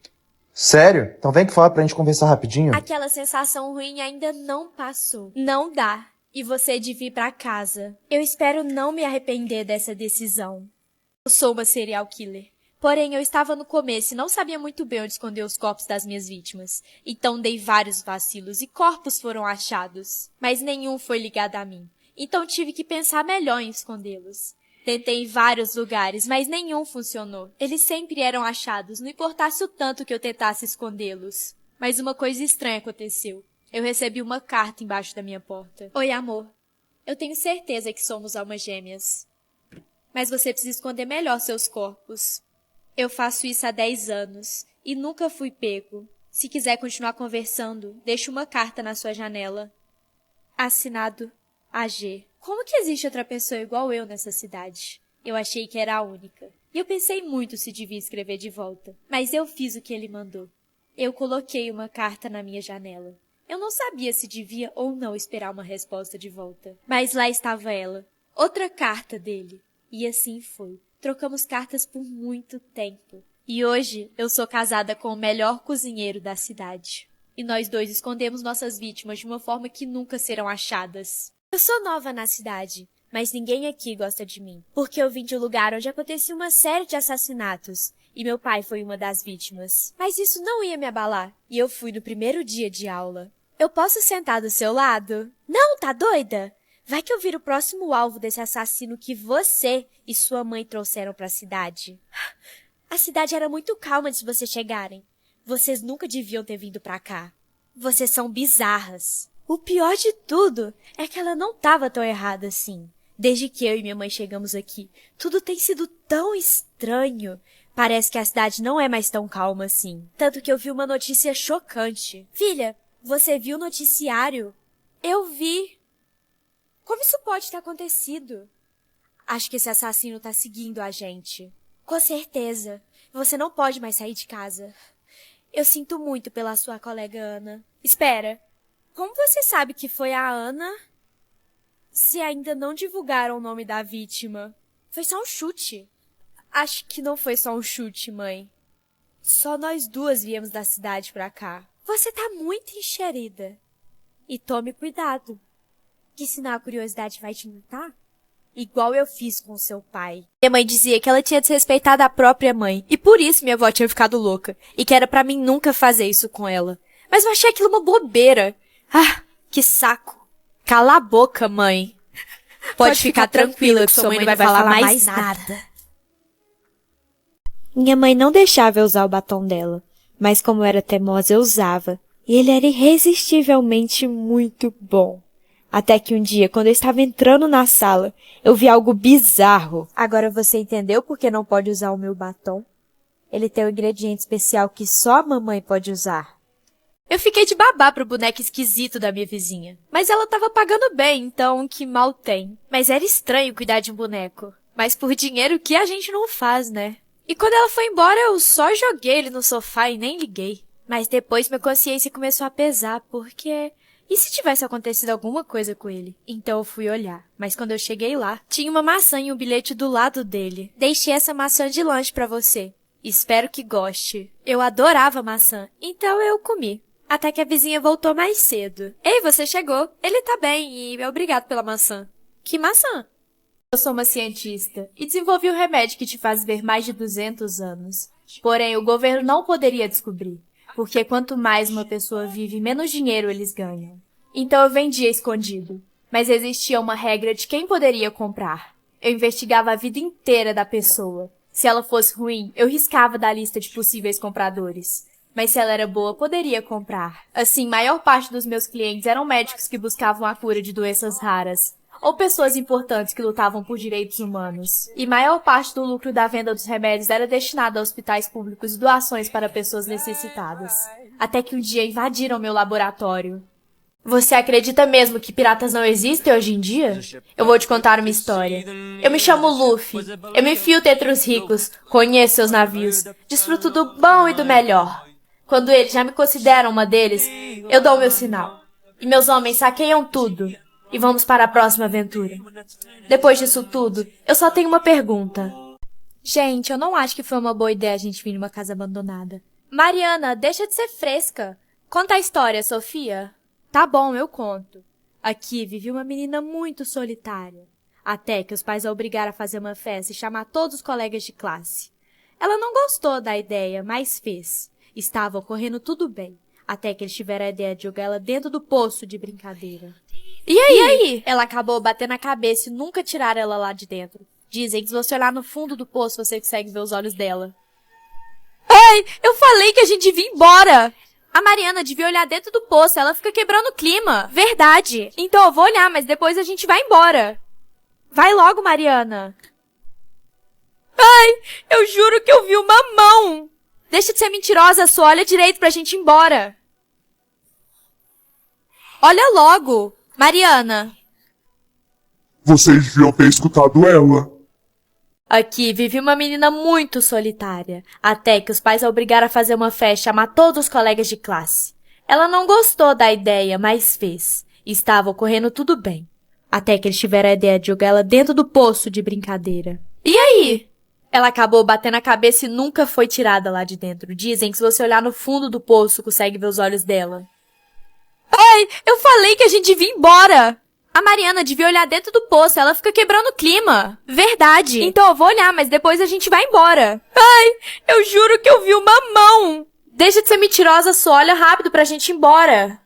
Sério? Então vem aqui fora pra gente conversar rapidinho. Aquela sensação ruim ainda não passou. Não dá. E você devia ir pra casa. Eu espero não me arrepender dessa decisão. Eu sou uma serial killer. Porém, eu estava no começo e não sabia muito bem onde esconder os corpos das minhas vítimas. Então dei vários vacilos e corpos foram achados. Mas nenhum foi ligado a mim. Então tive que pensar melhor em escondê-los. Tentei em vários lugares, mas nenhum funcionou. Eles sempre eram achados, não importasse o tanto que eu tentasse escondê-los. Mas uma coisa estranha aconteceu. Eu recebi uma carta embaixo da minha porta. Oi, amor. Eu tenho certeza que somos almas gêmeas. Mas você precisa esconder melhor seus corpos. Eu faço isso há 10 anos e nunca fui pego. Se quiser continuar conversando, deixe uma carta na sua janela. Assinado AG. Como que existe outra pessoa igual eu nessa cidade? Eu achei que era a única. E eu pensei muito se devia escrever de volta. Mas eu fiz o que ele mandou. Eu coloquei uma carta na minha janela. Eu não sabia se devia ou não esperar uma resposta de volta. Mas lá estava ela. Outra carta dele. E assim foi. Trocamos cartas por muito tempo. E hoje eu sou casada com o melhor cozinheiro da cidade. E nós dois escondemos nossas vítimas de uma forma que nunca serão achadas. Eu sou nova na cidade, mas ninguém aqui gosta de mim, porque eu vim de um lugar onde acontecia uma série de assassinatos, e meu pai foi uma das vítimas. Mas isso não ia me abalar, e eu fui no primeiro dia de aula. Eu posso sentar do seu lado? Não, tá doida? Vai que eu viro o próximo alvo desse assassino que você e sua mãe trouxeram pra cidade. A cidade era muito calma antes de vocês chegarem. Vocês nunca deviam ter vindo pra cá. Vocês são bizarras. O pior de tudo é que ela não estava tão errada assim. Desde que eu e minha mãe chegamos aqui, tudo tem sido tão estranho. Parece que a cidade não é mais tão calma assim. Tanto que eu vi uma notícia chocante. Filha, você viu o noticiário? Eu vi. Como isso pode ter acontecido? Acho que esse assassino tá seguindo a gente. Com certeza. Você não pode mais sair de casa. Eu sinto muito pela sua colega Ana. Espera. Como você sabe que foi a Ana se ainda não divulgaram o nome da vítima? Foi só um chute. Acho que não foi só um chute, mãe. Só nós duas viemos da cidade pra cá. Você tá muito enxerida. E tome cuidado. Que senão a curiosidade vai te matar? Igual eu fiz com seu pai. Minha mãe dizia que ela tinha desrespeitado a própria mãe. E por isso minha avó tinha ficado louca. E que era pra mim nunca fazer isso com ela. Mas eu achei aquilo uma bobeira. Ah, que saco. Cala a boca, mãe. Pode ficar tranquila que sua mãe não vai falar mais nada. Minha mãe não deixava eu usar o batom dela, mas como eu era teimosa eu usava, e ele era irresistivelmente muito bom. Até que um dia, quando eu estava entrando na sala, eu vi algo bizarro. Agora você entendeu por que não pode usar o meu batom? Ele tem um ingrediente especial que só a mamãe pode usar. Eu fiquei de babá pro boneco esquisito da minha vizinha. Mas ela tava pagando bem, então que mal tem. Mas era estranho cuidar de um boneco. Mas por dinheiro que a gente não faz, né? E quando ela foi embora, eu só joguei ele no sofá e nem liguei. Mas depois minha consciência começou a pesar, porque... E se tivesse acontecido alguma coisa com ele? Então eu fui olhar. Mas quando eu cheguei lá, tinha uma maçã e um bilhete do lado dele. Deixei essa maçã de lanche pra você. Espero que goste. Eu adorava maçã, então eu comi. Até que a vizinha voltou mais cedo. Ei, você chegou. Ele tá bem e obrigado pela maçã. Que maçã? Eu sou uma cientista e desenvolvi o remédio que te faz ver mais de 200 anos. Porém, o governo não poderia descobrir, porque quanto mais uma pessoa vive, menos dinheiro eles ganham. Então eu vendia escondido, mas existia uma regra de quem poderia comprar. Eu investigava a vida inteira da pessoa. Se ela fosse ruim, eu riscava da lista de possíveis compradores. Mas se ela era boa, poderia comprar. Assim, maior parte dos meus clientes eram médicos que buscavam a cura de doenças raras, ou pessoas importantes que lutavam por direitos humanos. E maior parte do lucro da venda dos remédios era destinado a hospitais públicos e doações para pessoas necessitadas. Até que um dia invadiram meu laboratório. Você acredita mesmo que piratas não existem hoje em dia? Eu vou te contar uma história. Eu me chamo Luffy. Eu me infiltro entre os ricos, conheço seus navios, desfruto do bom e do melhor. Quando eles já me consideram uma deles, eu dou o meu sinal. E meus homens saqueiam tudo. E vamos para a próxima aventura. Depois disso tudo, eu só tenho uma pergunta. Gente, eu não acho que foi uma boa ideia a gente vir numa casa abandonada. Mariana, deixa de ser fresca. Conta a história, Sofia. Tá bom, eu conto. Aqui vivia uma menina muito solitária. Até que os pais a obrigaram a fazer uma festa e chamar todos os colegas de classe. Ela não gostou da ideia, mas fez. Estava ocorrendo tudo bem. Até que eles tiveram a ideia de jogar ela dentro do poço de brincadeira. E aí? Ela acabou batendo a cabeça e nunca tiraram ela lá de dentro. Dizem que se você olhar no fundo do poço, você consegue ver os olhos dela. Ai, eu falei que a gente devia ir embora. A Mariana devia olhar dentro do poço, ela fica quebrando o clima. Verdade. Então eu vou olhar, mas depois a gente vai embora. Vai logo, Mariana. Ai, eu juro que eu vi uma mão. Deixa de ser mentirosa, só olha direito pra gente ir embora. Olha logo, Mariana. Vocês deviam ter escutado ela. Aqui vive uma menina muito solitária, até que os pais a obrigaram a fazer uma festa e chamar todos os colegas de classe. Ela não gostou da ideia, mas fez. Estava ocorrendo tudo bem. Até que eles tiveram a ideia de jogar ela dentro do poço de brincadeira. E aí? Ela acabou batendo a cabeça e nunca foi tirada lá de dentro. Dizem que se você olhar no fundo do poço, consegue ver os olhos dela. Ai, eu falei que a gente devia ir embora. A Mariana devia olhar dentro do poço, ela fica quebrando o clima. Verdade. Então eu vou olhar, mas depois a gente vai embora. Ai, eu juro que eu vi uma mão. Deixa de ser mentirosa, só olha rápido pra gente ir embora.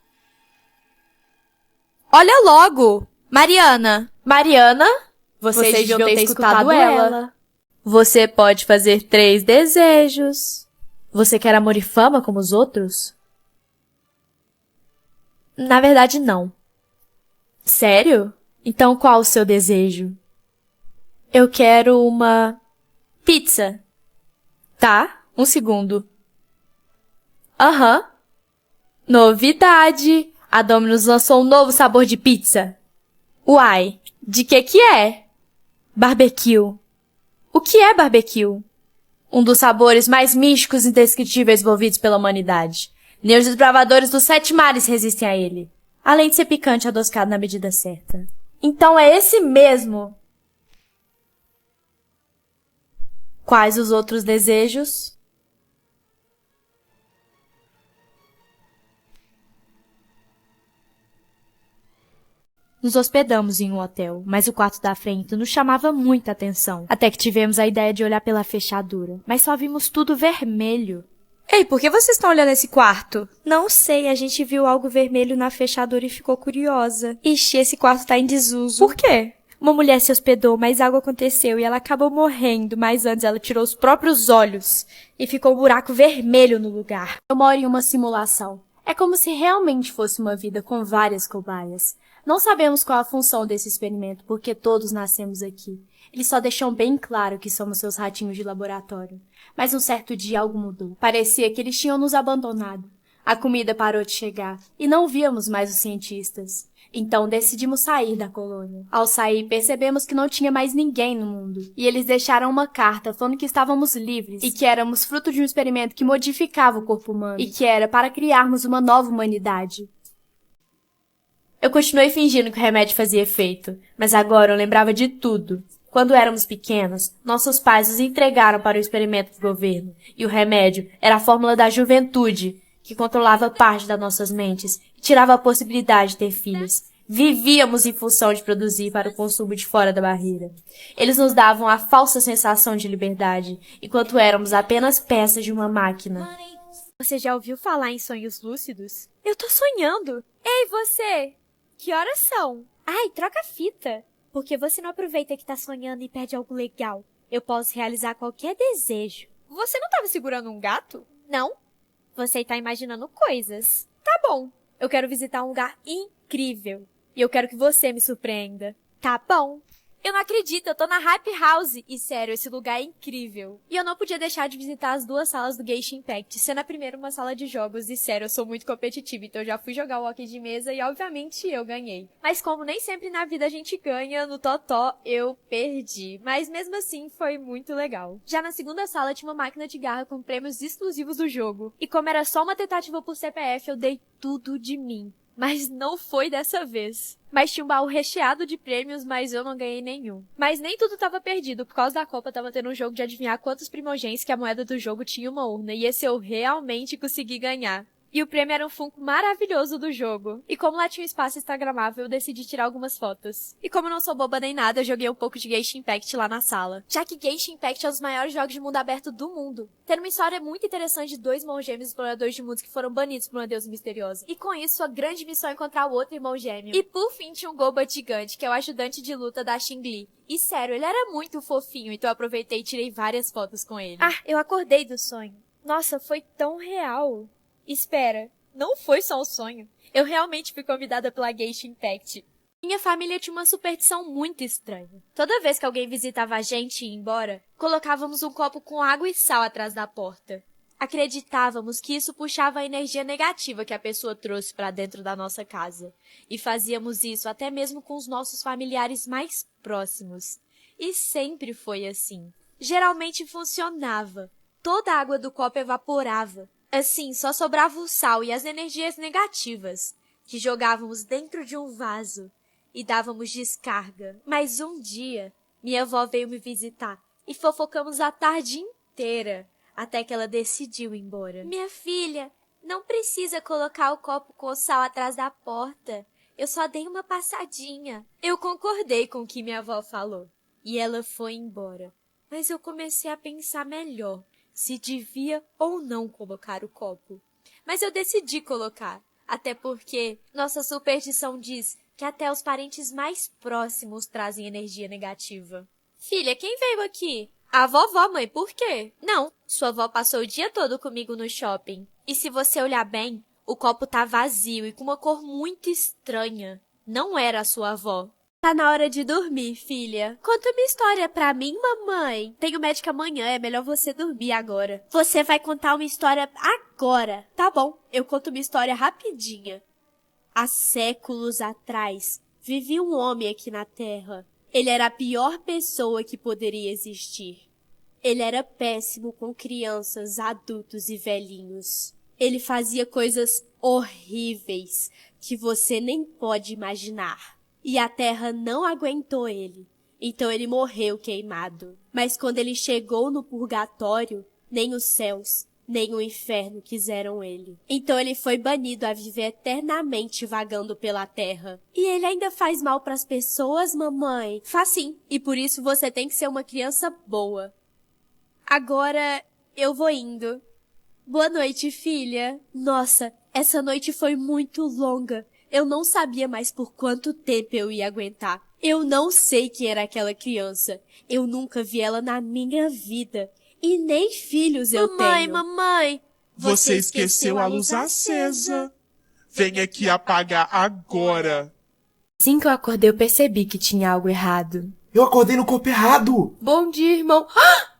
Olha logo, Mariana. Mariana, vocês deviam ter escutado ela. Você pode fazer 3 desejos. Você quer amor e fama como os outros? Na verdade, não. Sério? Então qual o seu desejo? Eu quero uma pizza. Tá, 1 segundo. Aham. Novidade! A Domino's lançou um novo sabor de pizza. Uai, de que é? Barbecue. O que é barbecue? Um dos sabores mais místicos e indescritíveis envolvidos pela humanidade. Nem os desbravadores dos 7 mares resistem a ele. Além de ser picante e adocicado na medida certa. Então é esse mesmo. Quais os outros desejos? Nos hospedamos em um hotel, mas o quarto da frente nos chamava muita atenção. Até que tivemos a ideia de olhar pela fechadura, mas só vimos tudo vermelho. Ei, por que vocês estão olhando esse quarto? Não sei, a gente viu algo vermelho na fechadura e ficou curiosa. Ixi, esse quarto tá em desuso. Por quê? Uma mulher se hospedou, mas algo aconteceu e ela acabou morrendo, mas antes ela tirou os próprios olhos e ficou um buraco vermelho no lugar. Eu moro em uma simulação. É como se realmente fosse uma vida com várias cobaias. Não sabemos qual a função desse experimento, porque todos nascemos aqui. Eles só deixam bem claro que somos seus ratinhos de laboratório. Mas um certo dia algo mudou. Parecia que eles tinham nos abandonado. A comida parou de chegar e não víamos mais os cientistas. Então decidimos sair da colônia. Ao sair, percebemos que não tinha mais ninguém no mundo. E eles deixaram uma carta falando que estávamos livres e que éramos fruto de um experimento que modificava o corpo humano e que era para criarmos uma nova humanidade. Eu continuei fingindo que o remédio fazia efeito, mas agora eu lembrava de tudo. Quando éramos pequenos, nossos pais nos entregaram para o experimento do governo, e o remédio era a fórmula da juventude, que controlava parte das nossas mentes e tirava a possibilidade de ter filhos. Vivíamos em função de produzir para o consumo de fora da barreira. Eles nos davam a falsa sensação de liberdade, enquanto éramos apenas peças de uma máquina. Você já ouviu falar em sonhos lúcidos? Eu tô sonhando. Ei, você! Que horas são? Ai, troca a fita. Porque você não aproveita que tá sonhando e perde algo legal. Eu posso realizar qualquer desejo. Você não tava segurando um gato? Não. Você tá imaginando coisas. Tá bom. Eu quero visitar um lugar incrível. E eu quero que você me surpreenda. Tá bom. Eu não acredito, eu tô na Hype House. E sério, esse lugar é incrível. E eu não podia deixar de visitar as 2 salas do Genshin Impact, sendo a primeira uma sala de jogos. E sério, eu sou muito competitiva, então eu já fui jogar o hockey de mesa e obviamente eu ganhei. Mas como nem sempre na vida a gente ganha, no totó eu perdi. Mas mesmo assim foi muito legal. Já na segunda sala tinha uma máquina de garra com prêmios exclusivos do jogo. E como era só uma tentativa por CPF, eu dei tudo de mim. Mas não foi dessa vez. Mas tinha um baú recheado de prêmios, mas eu não ganhei nenhum. Mas nem tudo tava perdido. Por causa da Copa, tava tendo um jogo de adivinhar quantos primogênitos que a moeda do jogo tinha uma urna. E esse eu realmente consegui ganhar. E o prêmio era um Funko maravilhoso do jogo. E como lá tinha um espaço instagramável, eu decidi tirar algumas fotos. E como eu não sou boba nem nada, eu joguei um pouco de Genshin Impact lá na sala. Já que Genshin Impact é um dos maiores jogos de mundo aberto do mundo. Tendo uma história muito interessante de 2 irmãos gêmeos exploradores de mundos que foram banidos por uma deusa misteriosa. E com isso, a grande missão é encontrar o outro irmão gêmeo. E por fim, tinha um Golbat gigante, que é o ajudante de luta da Xingli. E sério, ele era muito fofinho, então eu aproveitei e tirei várias fotos com ele. Ah, eu acordei do sonho. Nossa, foi tão real. Espera, não foi só um sonho. Eu realmente fui convidada pela Genshin Impact. Minha família tinha uma superstição muito estranha. Toda vez que alguém visitava a gente e ia embora, colocávamos um copo com água e sal atrás da porta. Acreditávamos que isso puxava a energia negativa que a pessoa trouxe para dentro da nossa casa. E fazíamos isso até mesmo com os nossos familiares mais próximos. E sempre foi assim. Geralmente funcionava. Toda a água do copo evaporava. Assim, só sobrava o sal e as energias negativas, que jogávamos dentro de um vaso e dávamos descarga. Mas um dia, minha avó veio me visitar e fofocamos a tarde inteira, até que ela decidiu ir embora. Minha filha, não precisa colocar o copo com sal atrás da porta. Eu só dei uma passadinha. Eu concordei com o que minha avó falou. E ela foi embora. Mas eu comecei a pensar melhor se devia ou não colocar o copo. Mas eu decidi colocar, até porque nossa superstição diz que até os parentes mais próximos trazem energia negativa. Filha, quem veio aqui? A vovó, mãe, por quê? Não, sua avó passou o dia todo comigo no shopping. E se você olhar bem, o copo tá vazio e com uma cor muito estranha. Não era a sua avó. Tá na hora de dormir, filha. Conta uma história pra mim, mamãe. Tenho médica amanhã, é melhor você dormir agora. Você vai contar uma história agora. Tá bom, eu conto uma história rapidinha. Há séculos atrás, vivia um homem aqui na Terra. Ele era a pior pessoa que poderia existir. Ele era péssimo com crianças, adultos e velhinhos. Ele fazia coisas horríveis que você nem pode imaginar. E a terra não aguentou ele. Então ele morreu queimado. Mas quando ele chegou no purgatório, nem os céus, nem o inferno quiseram ele. Então ele foi banido a viver eternamente vagando pela terra. E ele ainda faz mal pras pessoas, mamãe? Faz sim. E por isso você tem que ser uma criança boa. Agora eu vou indo. Boa noite, filha. Nossa, essa noite foi muito longa. Eu não sabia mais por quanto tempo eu ia aguentar. Eu não sei quem era aquela criança. Eu nunca vi ela na minha vida. E nem filhos eu tenho. Mamãe! Você esqueceu a luz acesa. Vem aqui apagar agora. Assim que eu acordei, eu percebi que tinha algo errado. Eu acordei no corpo errado. Bom dia, irmão. Ah!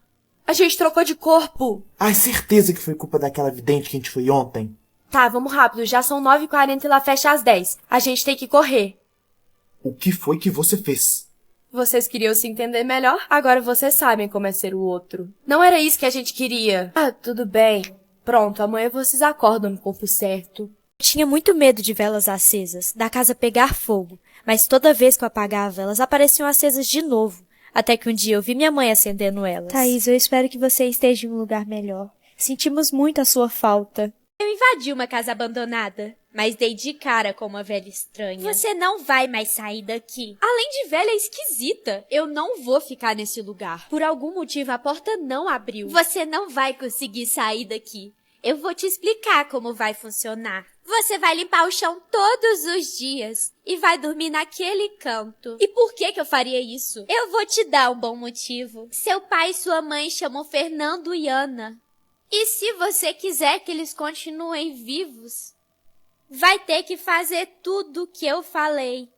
A gente trocou de corpo. Ai, certeza que foi culpa daquela vidente que a gente foi ontem. Tá, vamos rápido. Já são 9h40 e lá fecha às 10. A gente tem que correr. O que foi que você fez? Vocês queriam se entender melhor? Agora vocês sabem como é ser o outro. Não era isso que a gente queria. Ah, tudo bem. Pronto, amanhã vocês acordam no corpo certo. Eu tinha muito medo de velas acesas, da casa pegar fogo. Mas toda vez que eu apagava, elas apareciam acesas de novo. Até que um dia eu vi minha mãe acendendo elas. Thaís, eu espero que você esteja em um lugar melhor. Sentimos muito a sua falta. Eu invadi uma casa abandonada, mas dei de cara com uma velha estranha. Você não vai mais sair daqui. Além de velha esquisita, eu não vou ficar nesse lugar. Por algum motivo a porta não abriu. Você não vai conseguir sair daqui. Eu vou te explicar como vai funcionar. Você vai limpar o chão todos os dias e vai dormir naquele canto. E por que eu faria isso? Eu vou te dar um bom motivo. Seu pai e sua mãe chamam Fernando e Ana. E se você quiser que eles continuem vivos, vai ter que fazer tudo o que eu falei.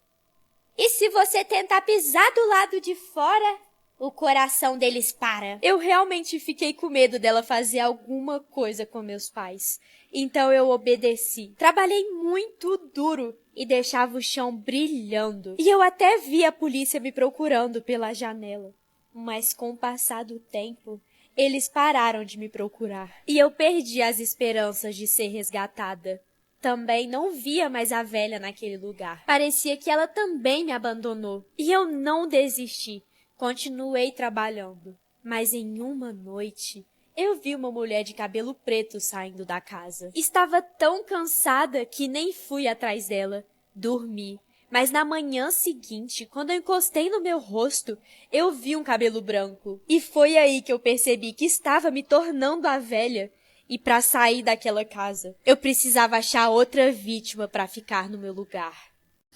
E se você tentar pisar do lado de fora, o coração deles para. Eu realmente fiquei com medo dela fazer alguma coisa com meus pais. Então eu obedeci. Trabalhei muito duro e deixava o chão brilhando. E eu até vi a polícia me procurando pela janela. Mas com o passar do tempo, eles pararam de me procurar. E eu perdi as esperanças de ser resgatada. Também não via mais a velha naquele lugar. Parecia que ela também me abandonou. E eu não desisti. Continuei trabalhando. Mas em uma noite, eu vi uma mulher de cabelo preto saindo da casa. Estava tão cansada que nem fui atrás dela. Dormi. Mas na manhã seguinte, quando eu encostei no meu rosto, eu vi um cabelo branco. E foi aí que eu percebi que estava me tornando a velha. E para sair daquela casa, eu precisava achar outra vítima para ficar no meu lugar.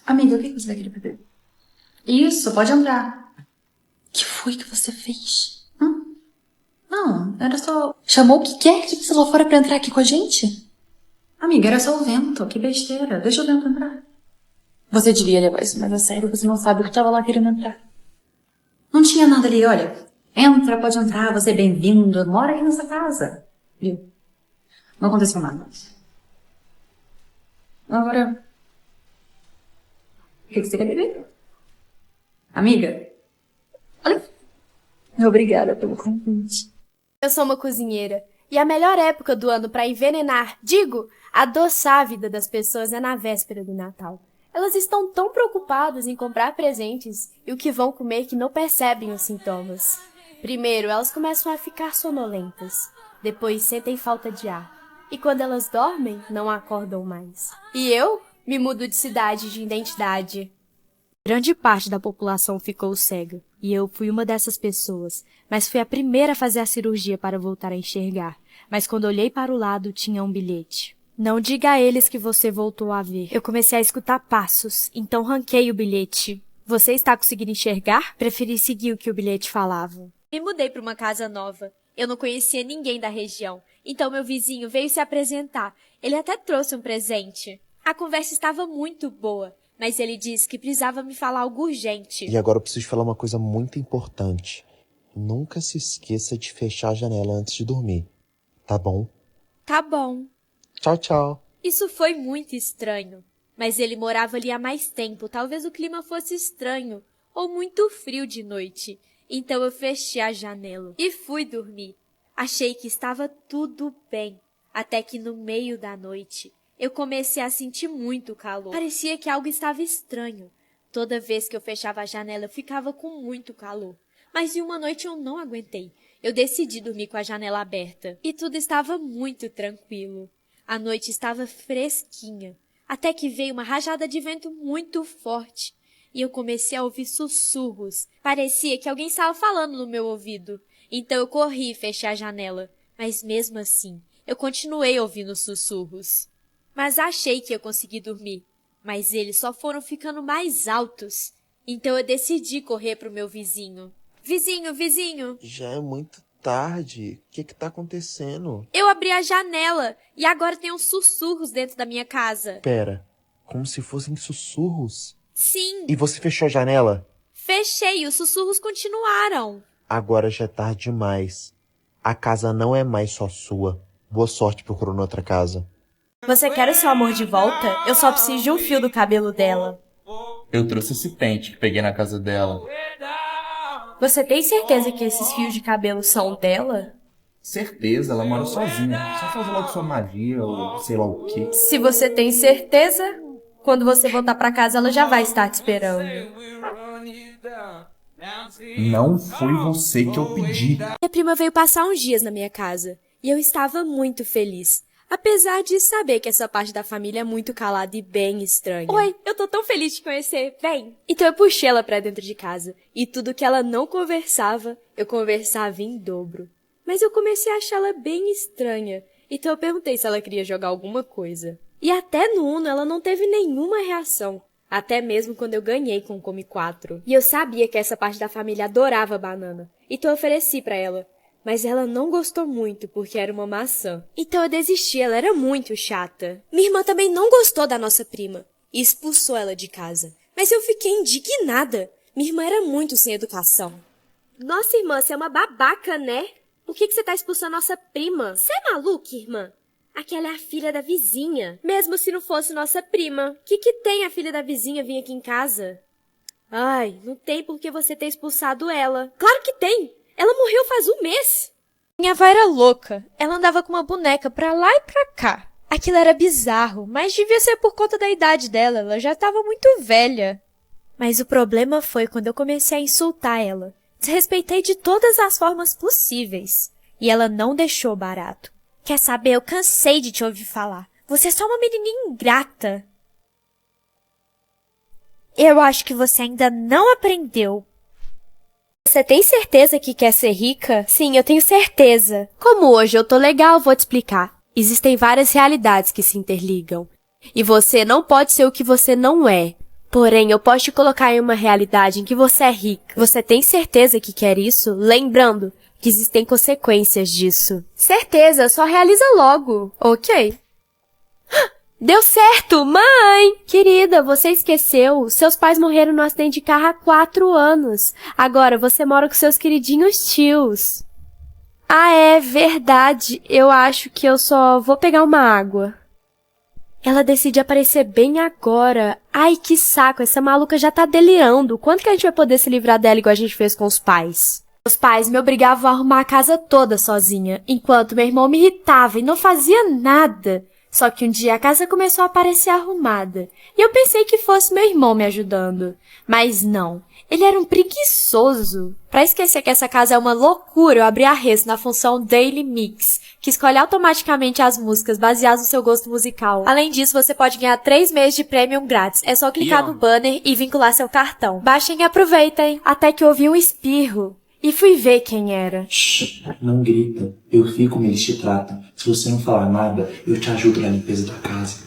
Amiga, o que você vai querer beber? Isso, pode entrar. O que foi que você fez? Não, era só... Chamou o que quer que você lá fora pra entrar aqui com a gente? Amiga, era só o vento, que besteira. Deixa o vento entrar. Você devia levar isso mais a sério, você não sabe o que tava lá querendo entrar. Não tinha nada ali, olha. Entra, pode entrar, você é bem-vindo, mora aqui nessa casa. Viu? Não aconteceu nada. Agora... O que você quer beber? Amiga? Olha. Obrigada pelo convite. Eu sou uma cozinheira. E a melhor época do ano para envenenar, adoçar a vida das pessoas é na véspera do Natal. Elas estão tão preocupadas em comprar presentes e o que vão comer que não percebem os sintomas. Primeiro, elas começam a ficar sonolentas. Depois, sentem falta de ar. E quando elas dormem, não acordam mais. E eu me mudo de cidade, de identidade. Grande parte da população ficou cega. E eu fui uma dessas pessoas. Mas fui a primeira a fazer a cirurgia para voltar a enxergar. Mas quando olhei para o lado, tinha um bilhete. Não diga a eles que você voltou a ver. Eu comecei a escutar passos, então ranquei o bilhete. Você está conseguindo enxergar? Preferi seguir o que o bilhete falava. Me mudei para uma casa nova. Eu não conhecia ninguém da região, então meu vizinho veio se apresentar. Ele até trouxe um presente. A conversa estava muito boa, mas ele disse que precisava me falar algo urgente. E agora eu preciso falar uma coisa muito importante. Nunca se esqueça de fechar a janela antes de dormir, tá bom? Tá bom. Tchau, tchau. Isso foi muito estranho. Mas ele morava ali há mais tempo. Talvez o clima fosse estranho. Ou muito frio de noite. Então eu fechei a janela. E fui dormir. Achei que estava tudo bem. Até que no meio da noite, eu comecei a sentir muito calor. Parecia que algo estava estranho. Toda vez que eu fechava a janela, eu ficava com muito calor. Mas em uma noite eu não aguentei. Eu decidi dormir com a janela aberta. E tudo estava muito tranquilo. A noite estava fresquinha, até que veio uma rajada de vento muito forte, e eu comecei a ouvir sussurros. Parecia que alguém estava falando no meu ouvido. Então eu corri e fechei a janela, mas mesmo assim, eu continuei ouvindo sussurros. Mas achei que ia conseguir dormir, mas eles só foram ficando mais altos. Então eu decidi correr para o meu vizinho. Vizinho, vizinho! Já é muito tarde. O que tá acontecendo? Eu abri a janela e agora tem uns sussurros dentro da minha casa. Pera, como se fossem sussurros? Sim. E você fechou a janela? Fechei, e os sussurros continuaram. Agora já é tarde demais. A casa não é mais só sua. Boa sorte procurando outra casa. Você quer o seu amor de volta? Eu só preciso de um fio do cabelo dela. Eu trouxe esse pente que peguei na casa dela. Você tem certeza que esses fios de cabelo são dela? Certeza, ela mora sozinha. Só faz logo sua magia ou sei lá o quê. Se você tem certeza, quando você voltar pra casa ela já vai estar te esperando. Não foi você que eu pedi. Minha prima veio passar uns dias na minha casa e eu estava muito feliz. Apesar de saber que essa parte da família é muito calada e bem estranha. Oi, eu tô tão feliz de te conhecer, vem! Então eu puxei ela pra dentro de casa, e tudo que ela não conversava, eu conversava em dobro. Mas eu comecei a achá-la bem estranha, então eu perguntei se ela queria jogar alguma coisa. E até no Uno ela não teve nenhuma reação. Até mesmo quando eu ganhei com o Come 4. E eu sabia que essa parte da família adorava banana. Então eu ofereci pra ela. Mas ela não gostou muito porque era uma maçã. Então eu desisti, ela era muito chata. Minha irmã também não gostou da nossa prima. E expulsou ela de casa. Mas eu fiquei indignada. Minha irmã era muito sem educação. Nossa, irmã, você é uma babaca, né? Por que você tá expulsando a nossa prima? Você é maluca, irmã? Aquela é a filha da vizinha. Mesmo se não fosse nossa prima. Que tem a filha da vizinha vir aqui em casa? Ai, não tem por que você ter expulsado ela. Claro que tem! Ela morreu faz um mês. Minha avó era louca. Ela andava com uma boneca pra lá e pra cá. Aquilo era bizarro, mas devia ser por conta da idade dela. Ela já estava muito velha. Mas o problema foi quando eu comecei a insultar ela. Desrespeitei de todas as formas possíveis. E ela não deixou barato. Quer saber? Eu cansei de te ouvir falar. Você é só uma menininha ingrata. Eu acho que você ainda não aprendeu. Você tem certeza que quer ser rica? Sim, eu tenho certeza. Como hoje eu tô legal, vou te explicar. Existem várias realidades que se interligam. E você não pode ser o que você não é. Porém, eu posso te colocar em uma realidade em que você é rica. Você tem certeza que quer isso? Lembrando que existem consequências disso. Certeza, só realiza logo. Ok. Deu certo, mãe! Querida, você esqueceu. Seus pais morreram no acidente de carro há 4 anos. Agora você mora com seus queridinhos tios. Ah, é verdade. Eu acho que eu só vou pegar uma água. Ela decide aparecer bem agora. Ai, que saco, essa maluca já tá delirando. Quando que a gente vai poder se livrar dela igual a gente fez com os pais? Os pais me obrigavam a arrumar a casa toda sozinha, enquanto meu irmão me irritava e não fazia nada. Só que um dia a casa começou a parecer arrumada, e eu pensei que fosse meu irmão me ajudando. Mas não, ele era um preguiçoso. Pra esquecer que essa casa é uma loucura, eu abri a res na função Daily Mix, que escolhe automaticamente as músicas baseadas no seu gosto musical. Além disso, você pode ganhar 3 meses de Premium grátis. É só clicar no banner e vincular seu cartão. Baixem e aproveitem. Até que eu ouvi um espirro. E fui ver quem era. Shhh, não grita. Eu vi como eles te tratam. Se você não falar nada, eu te ajudo na limpeza da casa.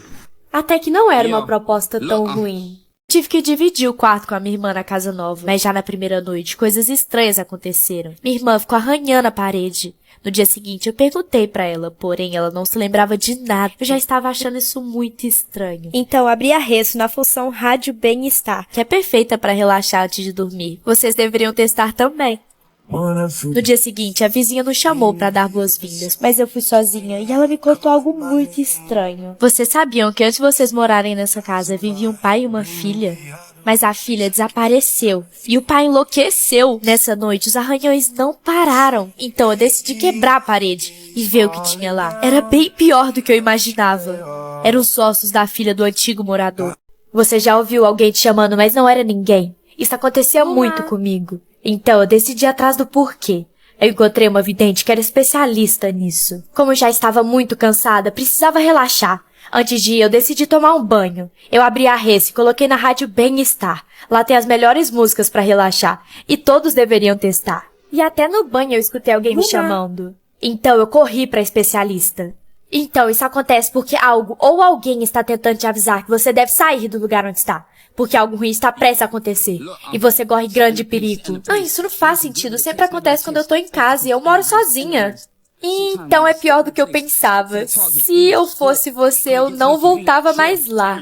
Até que não era uma proposta tão ruim. Tive que dividir o quarto com a minha irmã na casa nova. Mas já na primeira noite, coisas estranhas aconteceram. Minha irmã ficou arranhando a parede. No dia seguinte, eu perguntei pra ela, porém ela não se lembrava de nada. Eu já estava achando isso muito estranho. Então, abri a res na função Rádio Bem-Estar, que é perfeita pra relaxar antes de dormir. Vocês deveriam testar também. No dia seguinte, a vizinha nos chamou pra dar boas-vindas, mas eu fui sozinha e ela me contou algo muito estranho. Vocês sabiam que antes de vocês morarem nessa casa, vivia um pai e uma filha? Mas a filha desapareceu e o pai enlouqueceu. Nessa noite, os arranhões não pararam. Então eu decidi quebrar a parede e ver o que tinha lá. Era bem pior do que eu imaginava. Eram os ossos da filha do antigo morador. Você já ouviu alguém te chamando, mas não era ninguém. Isso acontecia muito comigo. Então eu decidi ir atrás do porquê. Eu encontrei uma vidente que era especialista nisso. Como eu já estava muito cansada, precisava relaxar. Antes de ir, eu decidi tomar um banho. Eu abri a res e coloquei na rádio Bem-Estar. Lá tem as melhores músicas pra relaxar. E todos deveriam testar. E até no banho eu escutei alguém me chamando. Então eu corri pra especialista. Então isso acontece porque algo ou alguém está tentando te avisar que você deve sair do lugar onde está. Porque algo ruim está prestes a acontecer. E você corre grande perigo. Ah, isso não faz sentido. Sempre acontece quando eu tô em casa e eu moro sozinha. Então é pior do que eu pensava. Se eu fosse você, eu não voltava mais lá.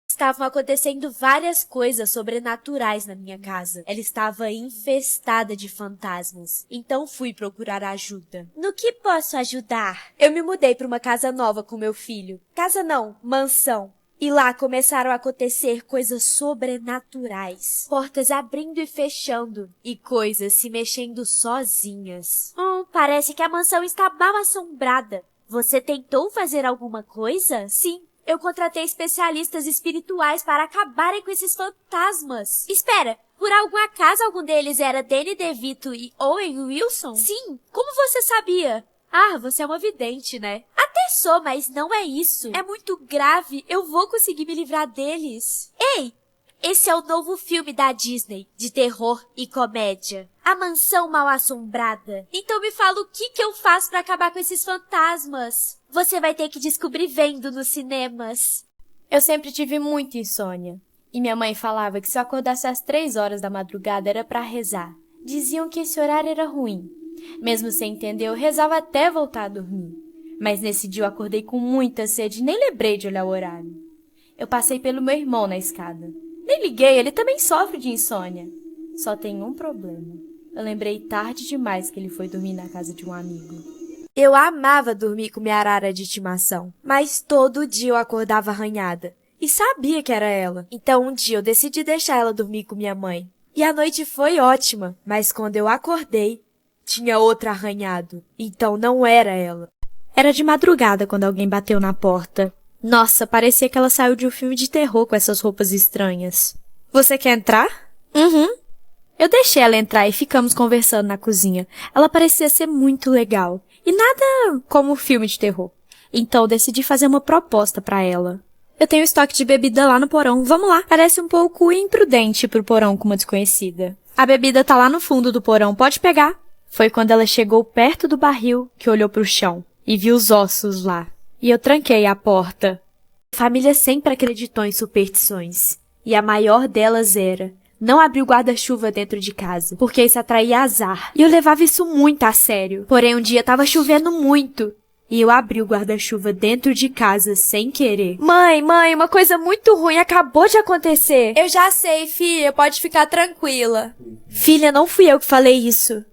Estavam acontecendo várias coisas sobrenaturais na minha casa. Ela estava infestada de fantasmas. Então fui procurar ajuda. No que posso ajudar? Eu me mudei para uma casa nova com meu filho. Casa não, mansão. E lá começaram a acontecer coisas sobrenaturais. Portas abrindo e fechando. E coisas se mexendo sozinhas. Parece que a mansão está mal assombrada. Você tentou fazer alguma coisa? Sim. Eu contratei especialistas espirituais para acabarem com esses fantasmas. Espera, por algum acaso algum deles era Danny DeVito e Owen Wilson? Sim. Como você sabia? Ah, você é uma vidente, né? Até sou, mas não é isso. É muito grave, eu vou conseguir me livrar deles. Ei! Esse é o novo filme da Disney, de terror e comédia. A Mansão Mal-Assombrada. Então me fala o que eu faço pra acabar com esses fantasmas. Você vai ter que descobrir vendo nos cinemas. Eu sempre tive muita insônia. E minha mãe falava que se eu acordasse às 3 horas da madrugada era pra rezar. Diziam que esse horário era ruim. Mesmo sem entender, eu rezava até voltar a dormir. Mas nesse dia eu acordei com muita sede e nem lembrei de olhar o horário. Eu passei pelo meu irmão na escada. Nem liguei, ele também sofre de insônia. Só tem um problema. Eu lembrei tarde demais que ele foi dormir na casa de um amigo. Eu amava dormir com minha arara de estimação, mas todo dia eu acordava arranhada. E sabia que era ela. Então um dia eu decidi deixar ela dormir com minha mãe. E a noite foi ótima, mas quando eu acordei, tinha outra arranhado. Então não era ela. Era de madrugada quando alguém bateu na porta. Nossa, parecia que ela saiu de um filme de terror com essas roupas estranhas. Você quer entrar? Uhum. Eu deixei ela entrar e ficamos conversando na cozinha. Ela parecia ser muito legal. E nada como filme de terror. Então decidi fazer uma proposta pra ela. Eu tenho estoque de bebida lá no porão, vamos lá. Parece um pouco imprudente pro porão com uma desconhecida. A bebida tá lá no fundo do porão, pode pegar. Foi quando ela chegou perto do barril que olhou pro chão e viu os ossos lá. E eu tranquei a porta. A família sempre acreditou em superstições. E a maior delas era não abrir o guarda-chuva dentro de casa, porque isso atraía azar. E eu levava isso muito a sério. Porém, um dia tava chovendo muito. E eu abri o guarda-chuva dentro de casa sem querer. Mãe, uma coisa muito ruim acabou de acontecer. Eu já sei, filha, pode ficar tranquila. Filha, não fui eu que falei isso.